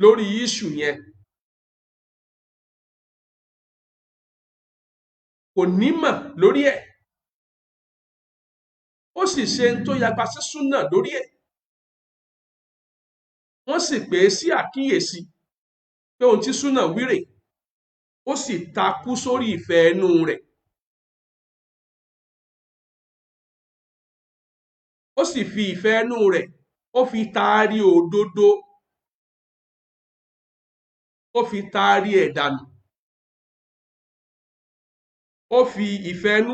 lórí iṣu yẹn, kò nímọ̀ lórí ẹ̀, ó sì ṣe ń tó yapa sí súnà lórí ẹ̀. wọ́n sì pè é sí àkíyèsí pé ohun tí súnà wíre, ó sì takú sórí ìfẹ́ ẹnu rẹ̀. ó sì fi ìfẹ́ ẹnu rẹ̀ ó fi taari òdodo, ó fi taari ẹ̀ dànù. ó fi ìfẹ́ ẹnu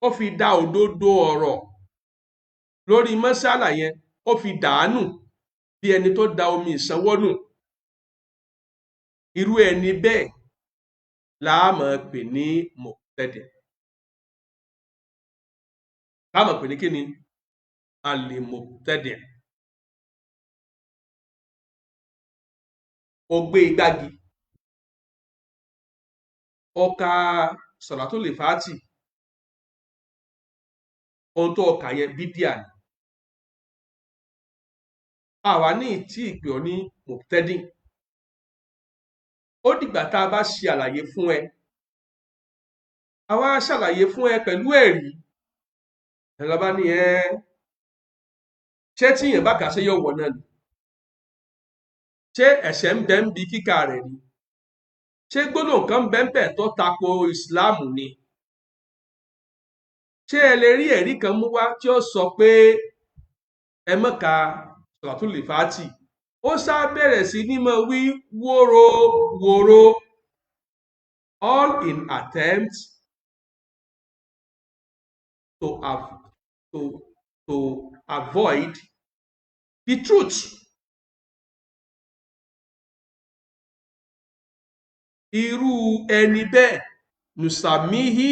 ó fi da òdodo ọ̀rọ̀ lórí mọ́sálà yẹn ó fi dàánù bí ẹni tó da omi ìsanwó nù. irú ẹni bẹ́ẹ̀ la máa pè ní mubtadi. la máa pè ní kíni? al-mubtadi. ó gbé igbági ó ka Salatul Fati, ohun tó ọkà yẹn bídíà ni. àwa ní ìtí ìpè ọ ní mubtadi. ó dìgbà tá a bá ṣe àlàyé fún ẹ, àwa ṣàlàyé fún ẹ pẹ̀lú ẹ̀rí, ẹ lọ bá ní ṣé tíyẹn bá kà ṣe yọ wọ náà ni? ṣé ẹ̀ṣẹ̀ ń bẹ ń bi kíkà rẹ̀ ni? ṣé gbólóhùn kan bẹ́ẹ̀ tó tako ìsìláàmù ni? ṣé ẹ lè rí ẹ̀rí kan mú wá tí ó sọ pé ẹ má ka Salatul Fati? ó sá bẹ̀rẹ̀ sí ní máa wí wóró wóró, all in attempt to avoid the truth. irú ẹni bẹ́ẹ̀ nusamihi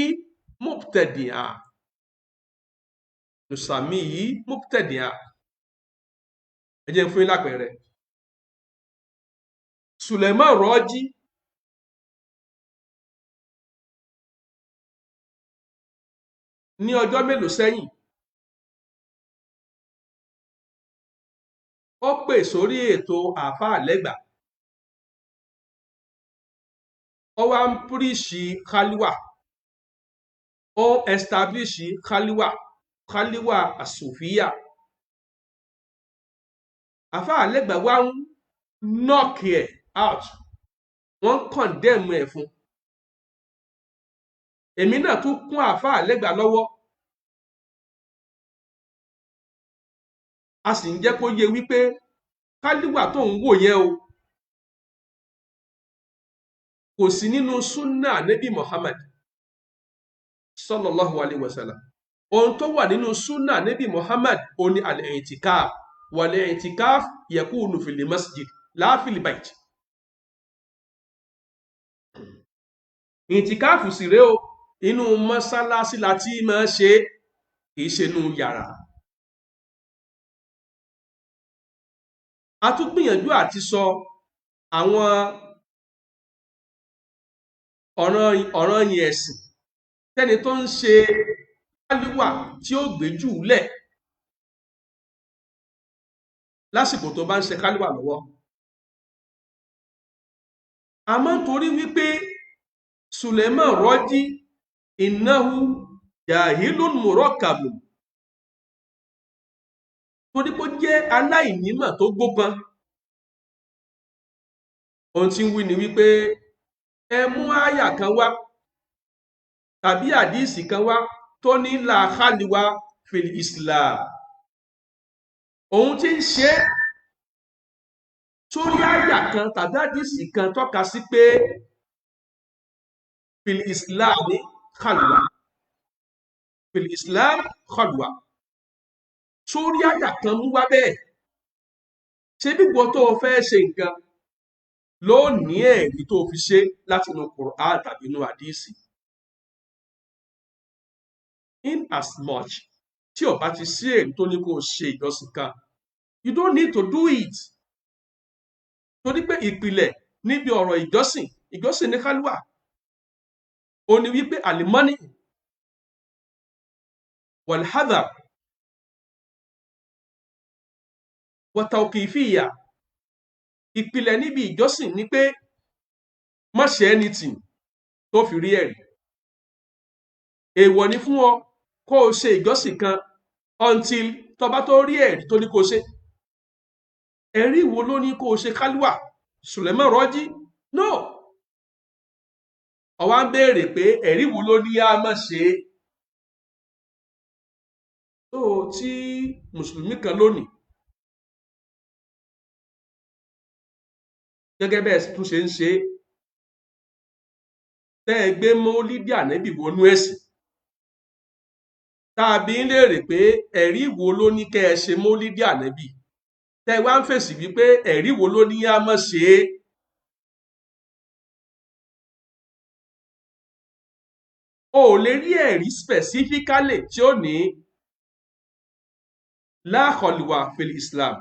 mubtadi'a. nusamihi mubtadi'a. ẹ jẹ́ fún yín lápẹẹrẹ. Suleiman Rọ́jí ní ọjọ́ mélòó sẹ́yìn ó pè sórí ètò Àáfàá Lẹ́gbà, ó wá ń píríṣì khaliwa, ó establish khaliwa asòfíà. Àáfàá Lẹ́gbà wá ń knock ẹ̀ out, wọ́n condemn ẹ̀ fún. èmi náà tún kún àáfàá lẹ́gbàá lọ́wọ́, a sì ń jẹ́ kó yé wípé kálíwà tó ń wò yẹn o kò sí nínú súnà Nábì Muhammad sallallahu alayhi wa sallam. Ohun tó wà nínú súnà Nábì Muhammad ó ní al-i'tikaf wal-i'tikaf yakunu fil masjid la fil bayt. Ìtìkáàfù sì rèé o, inú mọ́sálásí la ti máa ṣe, kìí ṣe inú yàrá. A tún gbìyànjú àti sọ àwọn ọ̀ranyàn ẹ̀sìn tẹ́ni tó ń ṣe kálíwà tí ó gbé jù lẹ̀ lásìkò tó bá ń ṣe kálíwà lọ́wọ́. Àmọ́ torí wípé Suleiman Rọ́jí innahu jahilun murakkabun, torí pé ó jẹ́ aláìnímọ̀ tó gbópọn. Ohun tí ń wí ni wípé ẹ mú àyà kan wá tàbí àdíìsì kan wá tó ní la khaliwa fil Islam. Ohun tí ń ṣe sórí àyà kan tàbí àdíìsì kan tọ́ka sí pé fil Islam ní khalwa, fil Islam khalwa, sórí àyà kan mú wá bẹ́ẹ̀. Ṣé bí gbọ́ tó o fẹ́ ṣe nǹkan ló ní ẹ̀rí tó fi ṣe láti inú Quran tàbí inú àdíìsì. In as much tí o bá ti sí ẹ̀rí tó ní kó o ṣe ìjọsìn kan, you don't need to do it. Torí pé ìpìlẹ̀ níbi ọ̀rọ̀ ìjọsìn ní khalwa ó ní wípé alimani walhadar watawqifiyya. Ìpìlẹ̀ níbi ìjọsìn ni pé má ṣe anything tó fi rí ẹ̀rí. Èèwọ̀ ni fún ọ kó o ṣe ìjọsìn kan until tó bá tó rí ẹ̀rí tó ní kó o ṣe. Ẹ̀rí wo ló ní kó o ṣe kálíwà? Suleiman Rọ́jí? No. Ó wá ń béèrè pé ẹ̀rí wo ló ní á má ṣe. Tó tí mùsùlùmí kan lónìí gẹ́gẹ́ bẹ́ẹ̀ tún ṣe ń ṣe tẹ́ ẹ gbé mọ́lídì ànẹ́bì wọnú ẹ̀sìn, tàbí ń léèrè pé ẹ̀rí wo ló ní kẹ́ ẹ ṣe mọ́lídì ànẹ́bì, tẹ́ ẹ wá ń fèsì wípé ẹ̀rí wo ló ní á má ṣe. O ò lè rí ẹ̀rí specifically tí ó ní la khalwa fil Islam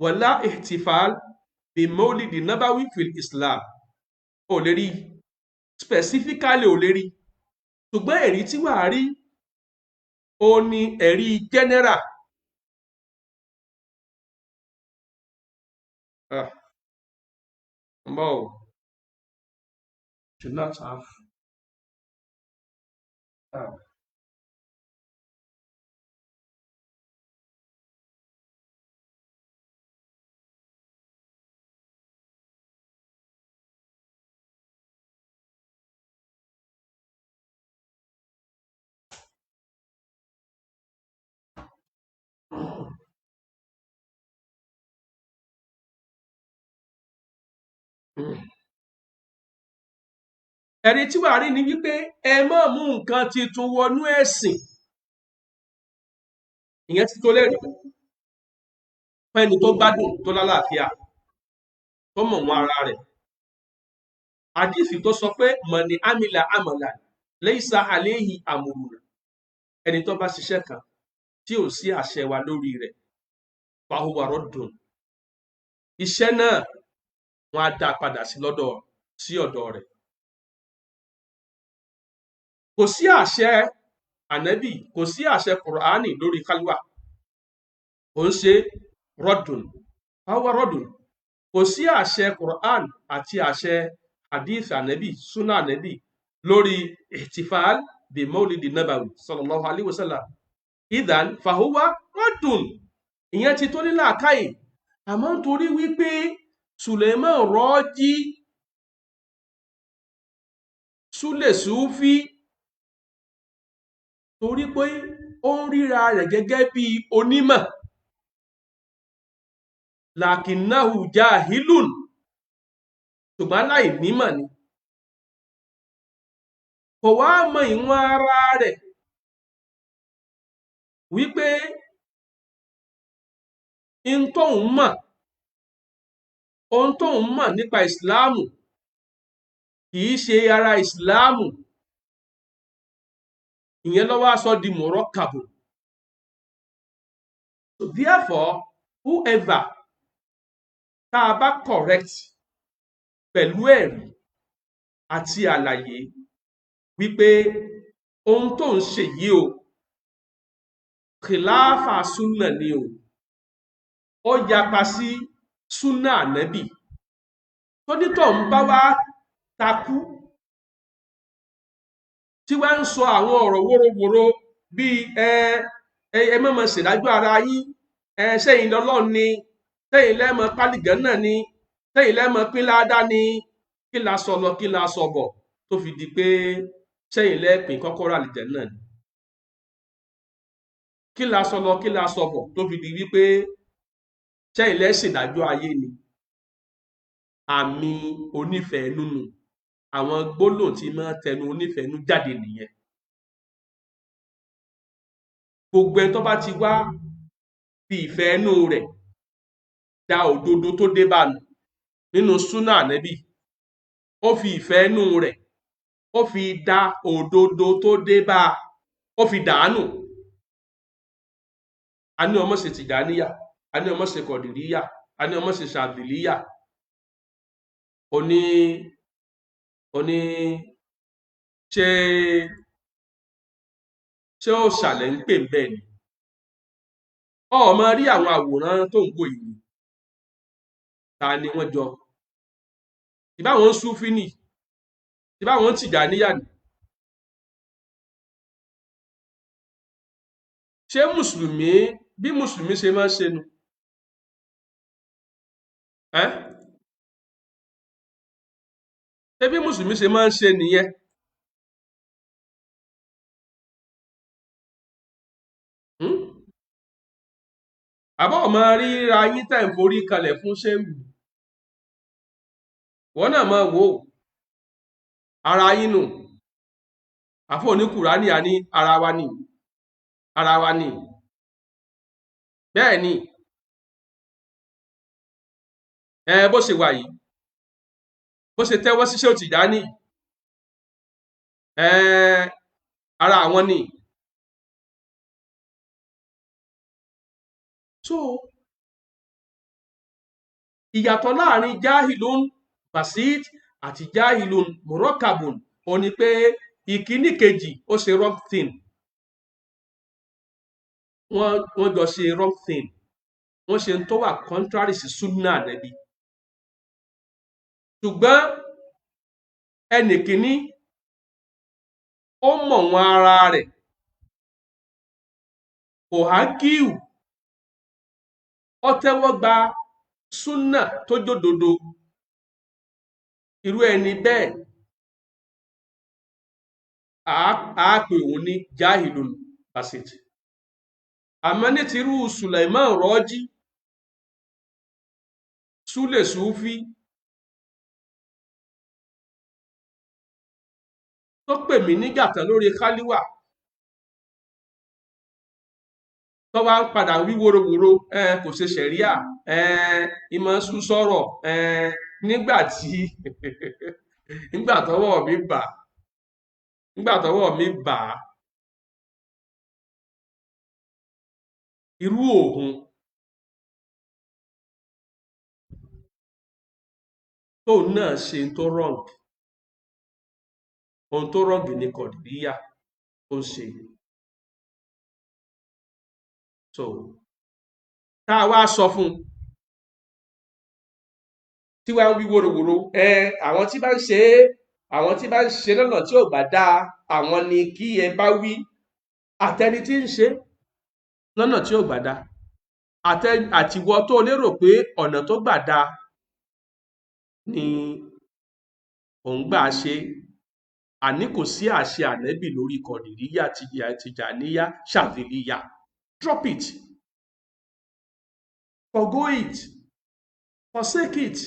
wala ihtifal bí mọ́lìdì nábàwí fil Islam. Ò lè rí specifically, ò lè rí. Ṣùgbọ́n ẹ̀rí tí wàá rí ó ní ẹ̀rí general. No, should not have. Ẹ̀rí tí wàá rí ni wípé ẹ má mú nǹkan titun wọnú ẹ̀sìn. Ìyẹn ti tó lẹ́rìí fún ẹni tó gbádùn tó lálàáfíà tó mọ̀ wọn ara rẹ̀. Àdíìsì tó sọ pé mọ̀ni amila amala laysa alayhi amruna, ẹni tó bá ṣiṣẹ́ kan tí ò sí àṣẹ wa lórí rẹ̀ fahuwa raddun, iṣẹ́ náà wọ́n á dá padà sí ọ̀dọ̀ rẹ̀. Kò sí àṣẹ ànábì, kò sí àṣẹ Kùránì lórí kálíwà, ó ń ṣe raddun, fahuwa raddun. Kò sí àṣẹ Quran àti àṣẹ hadith ànábì, súnà ànábì lórí ihtifal bí mọ́lìdì nábàwí sallallahu alayhi wa sallam. Idhan fahuwa raddun. Ìyẹn ti tó ní làákàyè. Àmọ́ nítorí wípé Suleiman súlè súfí torí pé ó ń ríra rẹ̀ gẹ́gẹ́ bí onímọ̀ làkínnáhù jáhìlùn ṣùgbọ́n láì nímọ̀ ni kò wá mọ ìwọ̀n ara rẹ̀ wípé ohun tóun mọ̀ nípa ìsìláàmù kìí ṣe ara ìsìláàmù, ìyẹn ló wá sọ di mọ̀rọ́kàbù. So therefore, whoever tá a bá correct pẹ̀lú ẹ̀rí àti àlàyé wípé ohun tó ń ṣe yìí o kìláàfà súnà ni o, ó yapa sí súnà ànábì, tó nítọ̀ ń bá wá takú tí wá ń sọ àwọn ọ̀rọ̀ wóróworó bíi ẹ má máa ṣèdájọ́ ara yín, sẹ́yìn lọ́lọ́run ni, sẹ́yìn lẹ́mọ̀ pálígàn náà ni, sẹ́yìn lẹ́mọ̀ pínládá ni, kí la sọ lọ kí la sọ bọ̀ tó fi di pé sẹ́yìn lẹ́pìn kọ́kọ́rọ́ àlìjẹ́ náà ni, kí la sọ lọ kí la sọ bọ̀ tó fi di wípé sẹ́yìn lẹ́ṣèdájọ́ ayé ni. Àmì onífẹ̀ẹ́ nínú àwọn gbólóhùn tí máa tẹnu onífẹ̀ẹ́ nú jáde nìyẹn. Gbogbo ẹni tó bá ti wá fi ìfẹ́ inú rẹ̀ da òdodo tó dé bá nù nínú súnà ànábì, ó fi ìfẹ́ inú rẹ̀ ó fi da òdodo tó dé bá, ó fi dàánù. A ní ọmọ ṣe tìjàníyà, a ní ọmọ ṣe kọ̀dìríyà, a ní ọmọ ṣe ṣàdìlíyà, oní ṣé ó ṣàlẹ̀ ń pè bẹ́ẹ̀ ni ọmọ rí àwọn àwòrán tó ń wò yìí ta ni wọ́n jọ, ìbáwọn súfí nì, ìbáwọn tìjàníyà nì. Ṣé mùsùlùmí bí mùsùlùmí ṣe máa ń ṣe nu ṣé bí mùsùlùmí ṣe máa ń ṣe nìyẹn? Àbọ̀ ọmọ ríra yín tẹ̀ ń forí kalẹ̀ fún ṣéwù, wọ́n náà máa wò ara yín nù. Àfọ̀ oníkùránì àní ara wa ni, ara wa ni, bẹ́ẹ̀ ni bó ṣe wà yìí, bó ṣe tẹ́wọ́ sí Ṣéhù Tìjání ara àwọn ni. So ìyàtọ̀ láàrin jahilun basit àti jahilun murokabun ó ní pé ìkíní kejì ó ṣe wrong thing, wọ́n jọ ṣe wrong thing, wọ́n ṣe ń tó wà contrary sí sunna Ànábì. Ṣùgbọ́n ẹnì kíní ó mọ̀ wọn ara rẹ̀, kò hákíù, ó tẹ́wọ́ gba súnà tó jódodo. Irú ẹni bẹ́ẹ̀ a pè òun ní jahilun basit. Àmọ́ ní ti irú Sulaiman Rọ́jí, Súlè Súfí tó pè mí nígàtán lórí kálíwà, tó wá ń padà wí wóróworó kò ṣe ṣẹ̀ríà, ìmọ̀ sún sọ̀rọ̀ nígbà tọ́wọ́ mi bà á. Irú òun tóun náà ṣe tó wrong, ohun tó wrong ní kọ̀dìríyà ó ṣe. So tá a wá sọ fún un tí wàá wí wóróworó, àwọn tí bá ń ṣe lọ́nà tí ò bá dáa, àwọn ni kí ẹ bá wí. Àtẹni tí ń ṣe lọ́nà tí ò gbà dáa, àtiwọ tó lérò pé ọ̀nà tó gbà dáa ni òun gbà ṣe, àní kò sí àṣẹ ànábì lórí kọ̀dìríyà tìjàníyà ṣàdìlíyà. Drop it, forgo it, forsake it,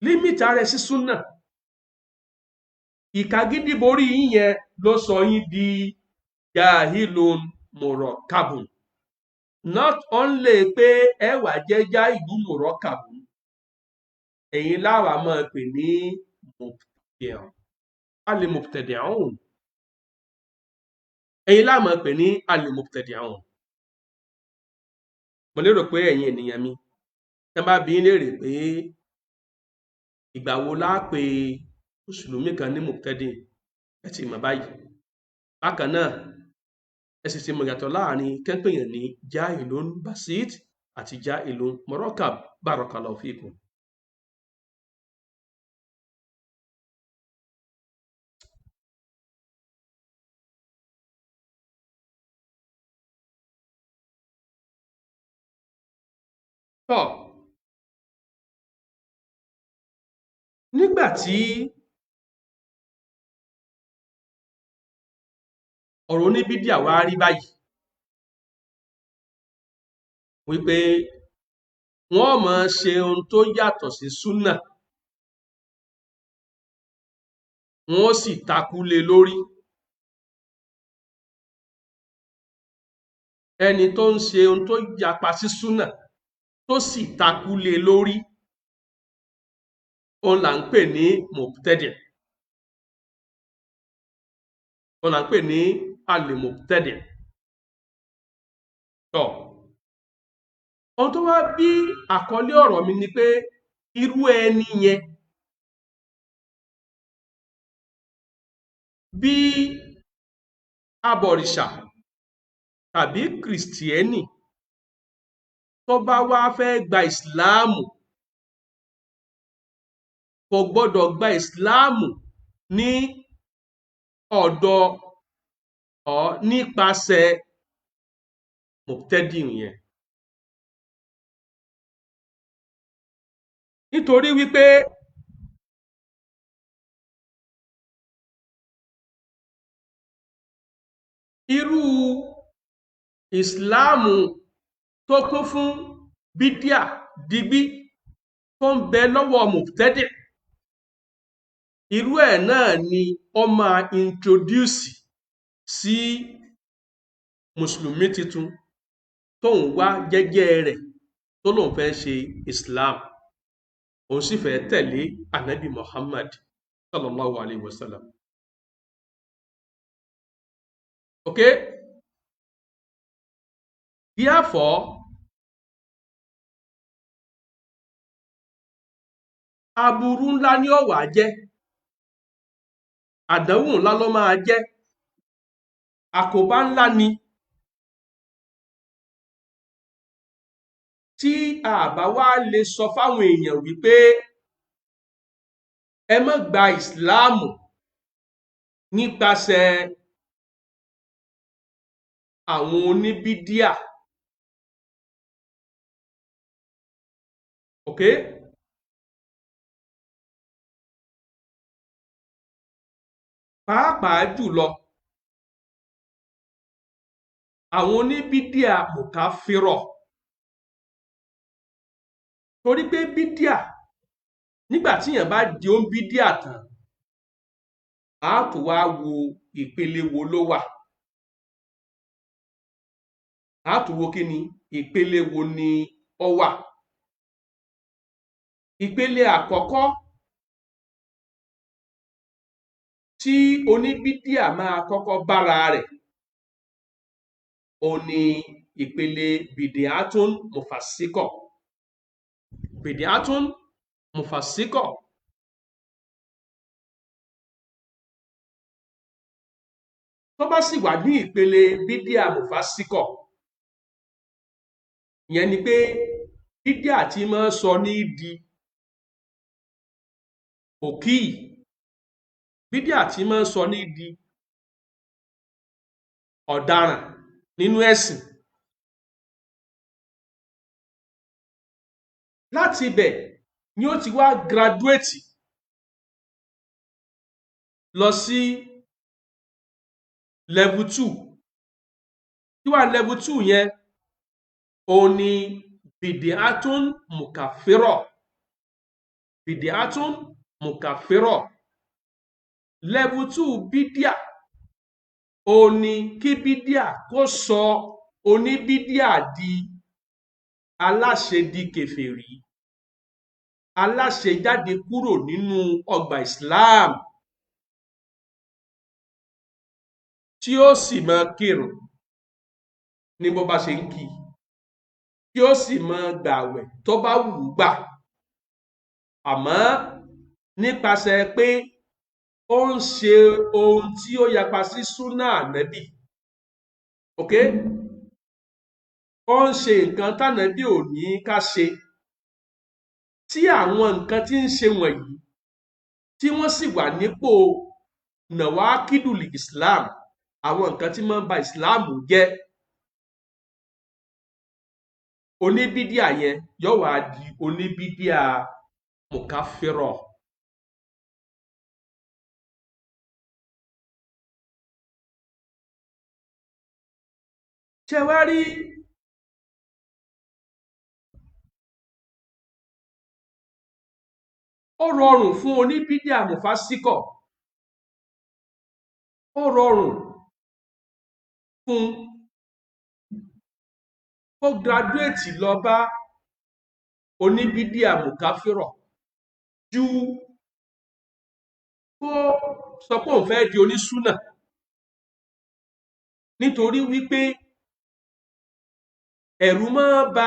limit ara sí súnà. Ìkagídí borí yín yẹn ló sọ yín di jahilun murakkabun. Not only pé ẹ wá jẹ́ jahilu murakkabun, ẹ̀yin láwa máa pè ní mubtadi'un, al-mubtadi'un. Ẹ̀yin láwa máa pè ní al-mubtadi'un. Mo lérò pé ẹ̀yin ènìyàn mi, tẹ́ bá bi yín léèrè pé ìgbà wo la pè mùsùlùmí kan ní mubtadi, ẹ ti mọ̀ báyìí. Bákan náà, ẹ sì ti mọ̀ yàtọ̀ láàrin kẹ́ńpèyàn ní jahilun basit àti jahilun murakkab. Barakallahu fikum. Tọ́, nígbà tí ọ̀rọ̀ oníbídíà wá rí báyìí wípé wọ́n máa ṣe ohun tó yàtọ̀ sí súnà, wọ́n sì takú lé lórí. Ẹni tó ń ṣe ohun tó yapa sí súnà tó sì takú lé lórí, òun là ń pè ní mubtadi'. Òun là ń pè ní al-mubtadi'. Tọ́, ohun tó wá bí àkọlé ọ̀rọ̀ mi ni pé irú ẹni yẹn, bí abọ̀rìṣà tàbí kìrìsìtẹ́nì tó bá wá fẹ́ gba ìsìláàmù, kò gbọ́dọ̀ gba ìsìláàmù ní ọ̀dọ̀ nípasẹ̀ mubtadi yẹn. Nítorí wípé irú ìsìláàmù tó kún fún bídíà digbí tó ń bẹ lọ́wọ́ mubtadi, irú ẹ̀ náà ni ó máa introduce sí mùsùlùmí tuntun tóun wá jẹ́jẹ́ rẹ̀ tó lóun fẹ́ ṣe Islam, òun sì fẹ́ tẹ̀lé Ànábì Muhammad sallallahu alayhi wa sallam. Okay? Therefore, aburú ńlá ni ó wá jẹ́, àdánwò ńlá ló máa jẹ́, àkóbá ńlá ni tí a bá wá lè sọ fáwọn èèyàn wípé ẹ má gba ìsìláàmù nípasẹ̀ àwọn oníbídíà. Okay? Pàápàá jùlọ àwọn oníbídíà mùkáfírọ̀, torí pé bídíà, nígbà tí èèyàn bá di ohun bídíà tán, a tún wá wo ìpele wo ló wà. A tún wo kí ni ìpele wo ni ó wà. Ìpele àkọ́kọ́ tí oníbídíà máa kọ́kọ́ bára rẹ̀, òun ni ìpele bìdíàtún mùfàsíkọ̀. Bìdíàtún mùfàsíkọ̀. Tó bá sì wà ní ìpele bídíà mùfàsíkọ̀, ìyẹn ni pé bídíà tí máa sọ ní di òkì, bídíà tí máa sọ ní di ọ̀daràn nínú ẹ̀sìn. Láti ibẹ̀ ni ó ti wá graduate lọ sí level 2. Kí wá level 2 yẹn? Òun ni bid'atun mukaffira. Bid'atun mukaffira. Level 2 bídíà òun ni kí bídíà kó sọ oníbídíà di aláṣẹ di kèfèrí, aláṣẹ jáde kúrò nínú ọgbà Islam, tí ó sì máa kírun ní bó bá ṣe ń kí, tí ó sì máa gbààwẹ̀ tó bá wù ú gbà, àmọ́ nípasẹ̀ pé ó ń ṣe ohun tí ó yapa sí súnà ànábì, ok, ó ń ṣe nǹkan tánàbí ò ní ká ṣe, tí àwọn nǹkan tí ń ṣe wọ̀nyí tí wọ́n sì wà nípò nàwákídùlì Islam, àwọn nǹkan tí máa ń ba Islam jẹ́, oníbídíà yẹn yóò wá di oníbídíà mukaffira. Ṣé wá rí ó rọrùn fún oníbídíà mufasíkọ̀, ó rọrùn fún kó graduate lọ bá oníbídíà mukaffira ju kó sọ pé òun fẹ́ di onísúnà, nítorí wípé ẹ̀rù máa ba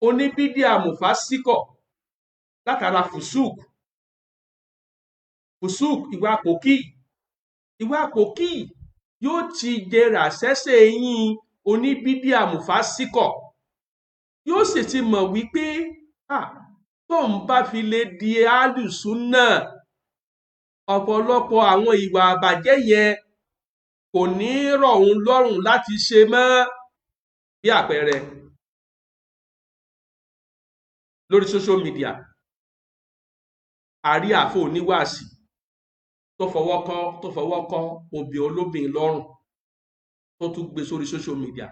oníbídíà mufasíkọ̀ látara fùsúùk ìwà pòkì yóò ti jẹrà sẹ́sẹ̀ eyín oníbídíà mufasíkọ̀, yóò sì ti mọ̀ wípé tóun bá fi lè di alùsúnà, ọ̀pọ̀lọpọ̀ àwọn ìwà àbàjẹ́ yẹn kò ní rọ̀ òun lọ́rùn láti ṣe mọ́. Bí àpẹẹrẹ, lórí social media a rí àfọ oníwàásí tó fọwọ́ kọ́ obì olóbìn lọ́rùn, tó tún gbé sórí social media,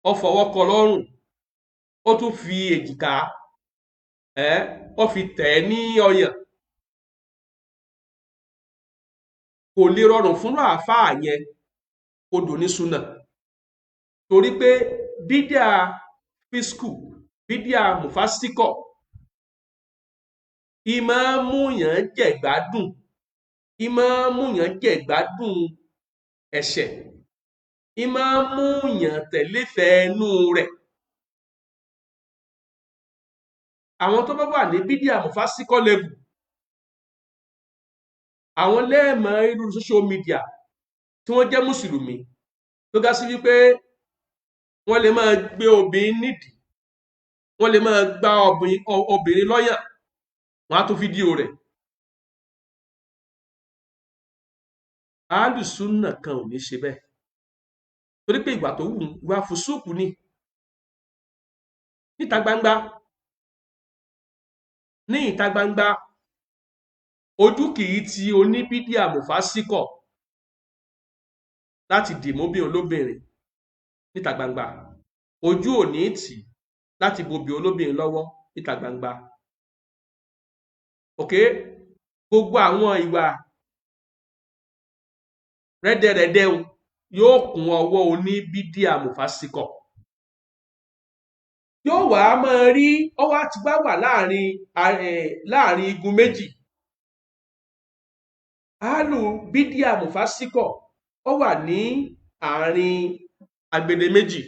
ó fọwọ́ kọ́ lọ́rùn, ó tún fi èjìká ó fi tẹ̀ ẹ́ ní ọyàn. Kò lè rọrùn fún àáfàá yẹn kó dòní súnà, torí pé bídíà fískù, bídíà mufasíkọ̀, ìmọ̀ múyàn jẹ̀gbádùn ẹ̀ṣẹ̀, ìmọ̀ múyàn tẹ̀léfẹ̀ẹ́ inú rẹ̀. Àwọn tó bá wà ní bídíà mufasíkọ̀ level, àwọn lẹ́ẹ̀mọ̀ irú social media tí wọ́n jẹ́ mùsùlùmí tó ga sí wípé wọ́n lè máa gbé obìnrin nídìí, wọ́n lè máa gbá obìnrin lọ́yàn, wọ́n á tún fídíò rẹ̀. Alùsúnà kan ò ní ṣe bẹ́ẹ̀, torí pé ìgbà tó wù wá fùsúùkù ní ìta gbangba, ojú kìí ti oníbídíà mufasíkọ̀ láti dìmọ́bí olóbìnrin níta gbangba, ojú ò ní tì láti bobi olóbìnrin lọ́wọ́ níta gbangba, ok, gbogbo àwọn ìwà rẹ́dẹ̀rẹ́dẹ́ yóò kún ọwọ́ oníbídíà mufasíkọ̀, yóò wá máa rí ọwọ́ àti bá wà láàrin igun méjì. Àálù bídíà mufasíkọ̀ ó wà ní àárín agbede méjì,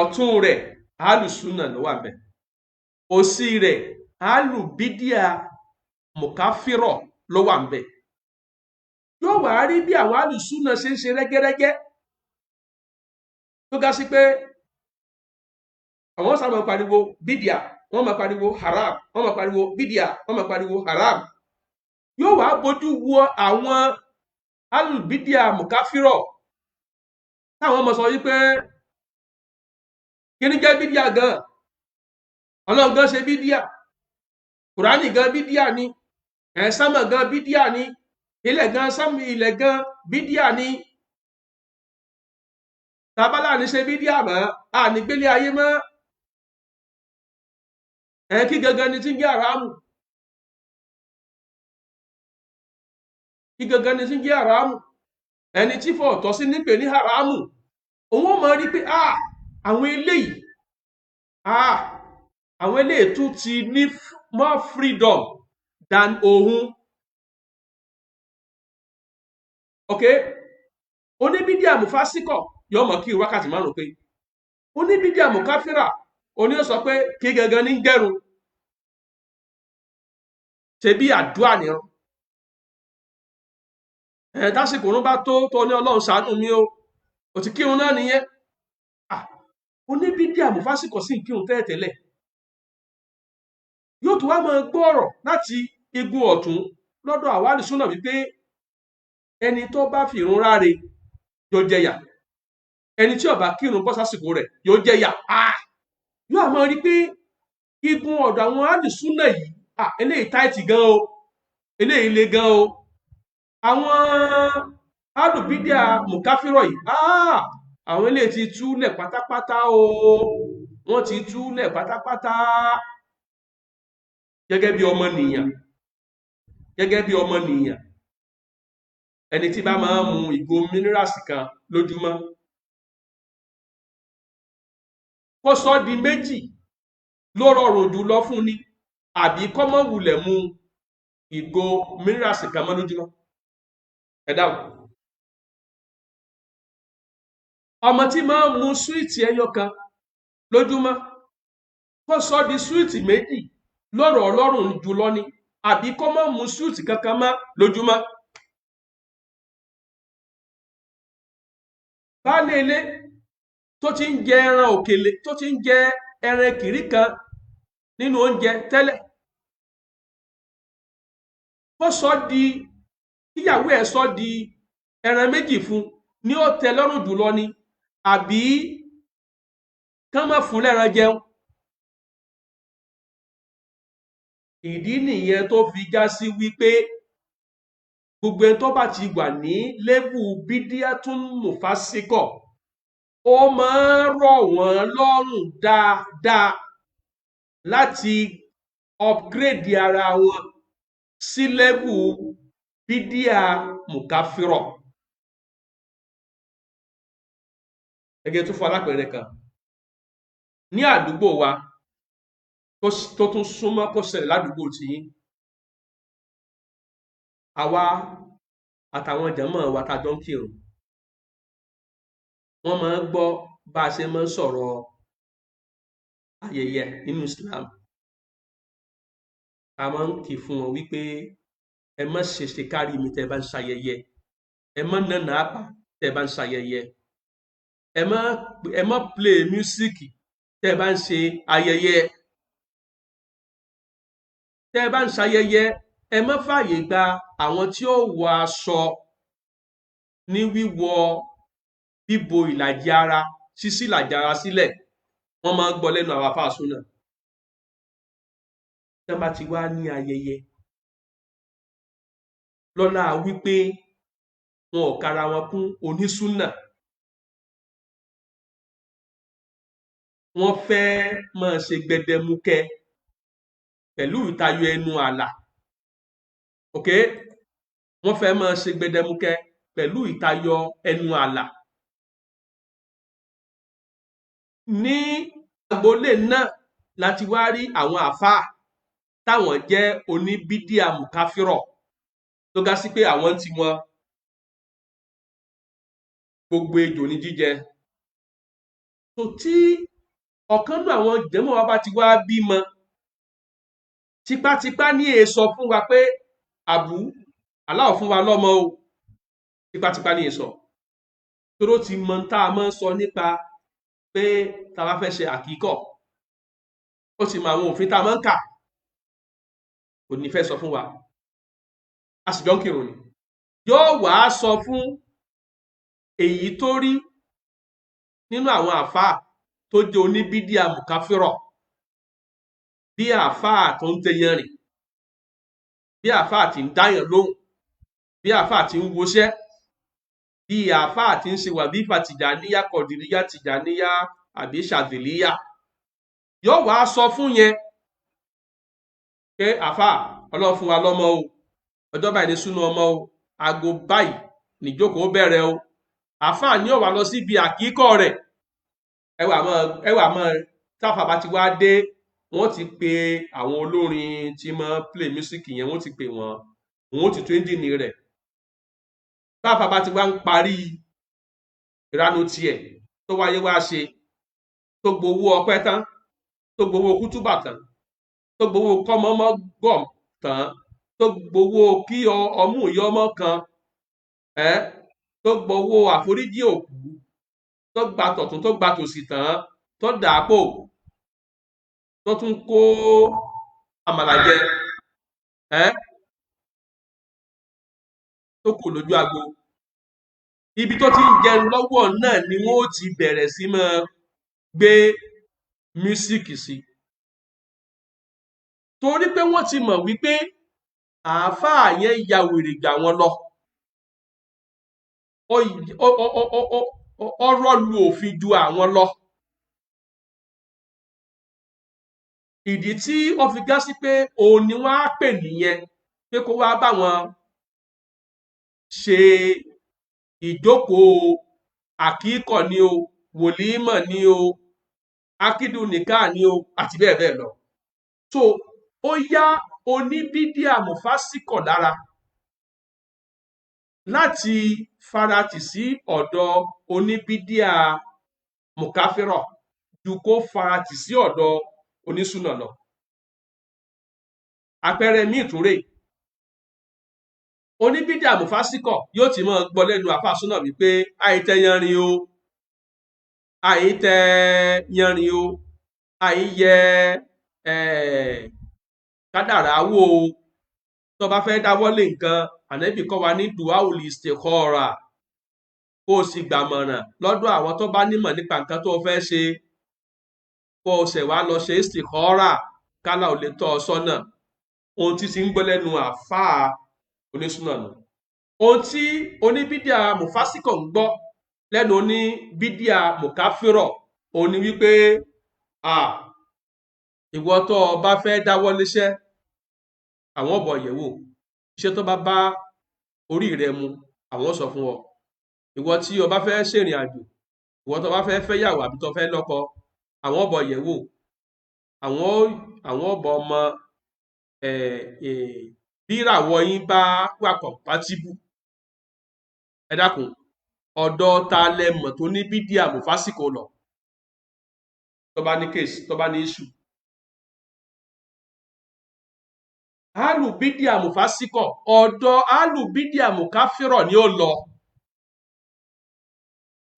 ọ̀tún rẹ̀ àálù súnà ló wà ńbẹ̀, òsì rẹ̀ àálù bídíà mukaffira ló wà ńbẹ̀. Yóò wá rí bí àwọn àálù súnà ṣe ń ṣe rẹ́gẹ́rẹ́gẹ́, tó ga sí pé àwọn sábà máa pariwo bídíà, wọ́n máa pariwo haram, wọ́n máa pariwo bídíà, wọ́n máa pariwo haram. Yóò wá bójú wo àwọn alùbídíà mukaffira táwọn ọmọ sọ wípé kí ni jẹ́ bídíà gan, Ọlọ́run gan ṣe bídíà, Kùránì gan bídíà ni, sánmà gan bídíà ni, ilẹ̀ gan bídíà ni. Tabala ní ṣe bídíà mọ́, a ní gbélé ayé mọ́. Kí gangan ni tí ń jẹ́ àrámù? Kí gangan ni tí ń jẹ́ àrámù? Ẹni tí fọ̀ tọ́ sí nípe ní àrámù, òun ó mọ̀ rí pé àwọn eléyìí tún ti ní more freedom than òun. Ok, oníbídíà mùfásíkọ̀ yóò mọ̀ kí wákàtí 5 pé, oníbídíà mùkáfírà oní ó sọ pé kí gangan ní gẹrun, ṣe bí àdúrà nìran. Tásìkò òun bá tó ní Ọlọ́run ṣàánú mi o ti kírun náà nìyẹn. Oníbídíà mùfásíkọ̀ sì ń kírun tẹ́lẹ̀tẹ́lẹ̀, yóò tún wá máa gbọ́ ọ̀rọ̀ láti igun ọ̀tún lọ́dọ̀ àwa àlùsúnnà wípé ẹni tó bá fi ìrun ráre yóò jẹyà, ẹni tí ó bá kírun bọ́ sásìkò rẹ̀ yóò jẹyà. Yóò àmọ́ rí pé igun ọ̀dọ̀ àwọn àlùsúnnà yìí eléyìí táìtì gan o, eléyìí le gan o. Àwọn alùbídíà mùkáfírọ̀ yìí àwọn eléyìí ti túlẹ̀ pátápátá o, wọ́n ti túlẹ̀ pátápátá. Gẹ́gẹ́ bí ọmọnìyàn, ẹni tí bá máa ń mu ìgò mínírààsì kan lójúmọ́, kó sọ di 2 ló rọrùn jù lọ fún ni, àbí kó má wulẹ̀ mu ìgò mínírààsì kan mọ́ lójúmọ́? Ẹ dáhùn. Ọmọ tí máa ń mu súwìtì ẹyọ kan lójúmọ́, kó sọ di súwìtì 2 lọ́rọ̀ ọlọ́run jùlọ ni, àbí kó má mu súwìtì kankan mọ́ lójúmọ́? Baálé ilé tó ti ń jẹ ẹran òkèlè, tó ti ń jẹ ẹran kìrí kan nínú oúnjẹ tẹ́lẹ̀, kíyàwó ẹ̀ sọ di ẹran 2 fún ní ó tẹ́ lọ́rùn jùlọ ni, àbí kán má fún lẹ́ran jẹun? Ìdí nìyẹn tó fi já sí wípé gbogbo ẹni tó bá ti wà ní lébù bídíátún mùfásíkọ̀, ó máa ń rọ̀ wọ́n lọ́rùn dáadáa láti upgrade ara wọn sí lébù bídíà mùkáfírọ̀. Gẹ́gẹ́ tó fún alápẹ̀rẹ̀ kan ní àdúgbò wa tó tún súnmọ́ kó ṣẹlẹ̀ ládùúgbò tiyín. Àwa àtàwọn jàmá wa tá jọ ń kírun, wọ́n máa ń gbọ́ bá a ṣe máa ń sọ̀rọ̀ ayẹyẹ nínú Islam. A máa ń kì fún wọn wípé ẹ má ṣe kárí mi tẹ́ bá ń ṣayẹyẹ, ẹ má nànà àpà tẹ́ bá ń ṣayẹyẹ, ẹ má play music tẹ́ bá ń ṣe ayẹyẹ. Tẹ́ bá ń ṣayẹyẹ, ẹ má fààyè gba àwọn tí ó wọ aṣọ ní wíwọ bíbo ìlàjì ara, ṣíṣí ìlàjì ara sílẹ̀. Wọ́n máa ń gbọ́ lẹ́nu àwọn àfáà súnà. Tẹ́ bá ti wá ní ayẹyẹ, lọ́lá wípé wọn ò kára wọn kún onísúnà, wọ́n fẹ́ máa ṣe gbẹdẹmukẹ pẹ̀lú ìtayọ ẹnu àlà. Ok, wọ́n fẹ́ máa ṣe gbẹdẹmukẹ pẹ̀lú ìtayọ ẹnu àlà. Ní agboolé náà láti wá rí àwọn àfáà táwọn jẹ́ oníbídíà mùkáfírọ̀, tó ga sí pé àwọn tí wọn gbogbo ejò ní jíjẹ. So tí ọ̀kan nínú àwọn jàmá wa bá ti wá bímọ, tipátipá ní èso fún wa pé àbú aláwọ̀ fún wa lọ́mọ o, tipátipá ní èso. Tóró ti mọ tá a máa ń sọ nípa pé tá a bá fẹ́ ṣe àkíkọ̀, ó ti mọ àwọn òfin tá a máa ń kà, kò ní fẹ́ sọ fún wa. A sì jọ ń kírun ni. Yóò wá sọ fún èyí tó rí nínú àwọn àfáà tó jẹ́ oníbídíà mùkáfírọ̀, bí àfáà tó ń tẹyàn rìn, bí àáfàá tí ń dáyàn lóhùn, bí àáfàá tí ń woṣẹ́, bí àáfàá tí ń ṣe wàdífà tìjàníyà, kọ̀dìríyà, tìjàníyà àbí ṣàdìlíyà. Yóò wá sọ fún yẹn pé àáfàá Ọlọ́run fún wa lọ́mọ o, ọjọ́ báyìí ní súnú ọmọ o, aago báyìí níjókòó bẹ̀rẹ̀ o. Àáfàá ni ó wá lọ síbi àkíkọ́ rẹ̀. ẹ wà mọ́ táfà bá ti wá dé, wọ́n ti pe àwọn olórin tí mọ́ play music yẹn, wọ́n ti pè wọ́n ti tún engine rẹ̀. Táfà bá ti wá ń parí ìranu tiẹ̀ tó wáyé wá ṣe, tó gbowó ọpẹ́ tán, tó gbowó kútúbà tán, tó gbowó kọ́mọ́mọ́ gọ̀m tán, tó gbowó kí ọmú ìyọmọ kan, tó gbowó àforíjì òkú, tó gba tọ̀tún tó gba tòsì tán, tó dàápò, tó tún kó àmàlà jẹ, tó kù lójú agbo. Ibi tó ti ń jẹun lọ́wọ́ náà ni wọ́n ó ti bẹ̀rẹ̀ sí máa gbé mísíkì sí, torí pé wọ́n ti mọ̀ wípé àáfàá yẹn ya wèrè gbà wọn lọ, ọ̀rọ̀ lu òfin ju àwọn lọ. Ìdí tí ó fi gá sí pé òun ni wọ́n á pè nìyẹn, pé kó wá bá wọn ṣe ìjókòó àkíkọ̀ ni o, wòlímọ̀ ni o, akídù nìkà ni o, àti bẹ́ẹ̀ bẹ́ẹ̀ lọ. So ó yá oníbídíà mùfásíkọ̀ lára láti faratì sí ọ̀dọ̀ oníbídíà mùkáfírọ̀ ju kó faratì sí ọ̀dọ̀ onísùnà lọ. Àpẹẹrẹ míì tún rèé, oníbídíà mùfásíkọ̀ yóò ti máa gbọ́ lẹ́nu àfáà súnà wípé àìtẹ yanrìn o, àìtẹ yanrìn o, àìyẹ kádàrá wò o, tó bá fẹ́ dáwọ́lé nǹkan, ànábì kọ́ wa ní duawul istikhara, kó o sì gbàmọ̀ràn lọ́dọ̀ àwọn tó bá nímọ̀ nípa nǹkan tó fẹ́ ṣe, kó o ṣẹ̀ wá lọ ṣe istikhara kálá ò lè tọ́ ọ sọ́nà. Ohun tí ti ń gbọ́ lẹ́nu àfáà onísùnà nù. Ohun tí oníbídíà mùfásíkọ̀ ń gbọ́ lẹ́nu oníbídíà mùkáfírọ̀, òun ni wípé ìwọ tó o bá fẹ́ dáwọ́ léṣẹ́, àwọn ọ̀bọ̀ yẹ̀wò iṣẹ́ tó bá bá orí rẹ mu, àwọn sọ fún ọ. Ìwọ tí o bá fẹ́ ṣèrìn àjò, ìwọ tó bá fẹ́ fẹ́yàwó àbí tó fẹ́ lọ́kọ, àwọn ọ̀bọ̀ yẹ̀wò, àwọn ọ̀bọ̀ ọmọ bí ìràwọ̀ yín bá wà compatible. Ẹ dákun, ọ̀dọ̀ ta lẹ mọ̀ tó ní bídíà mùfásíkọ̀ lọ tó bá ní case, tó bá ní issue? Alùbídíà mùfásíkọ̀ ọ̀dọ̀ alùbídíà mùkáfírọ̀ ni ó lọ,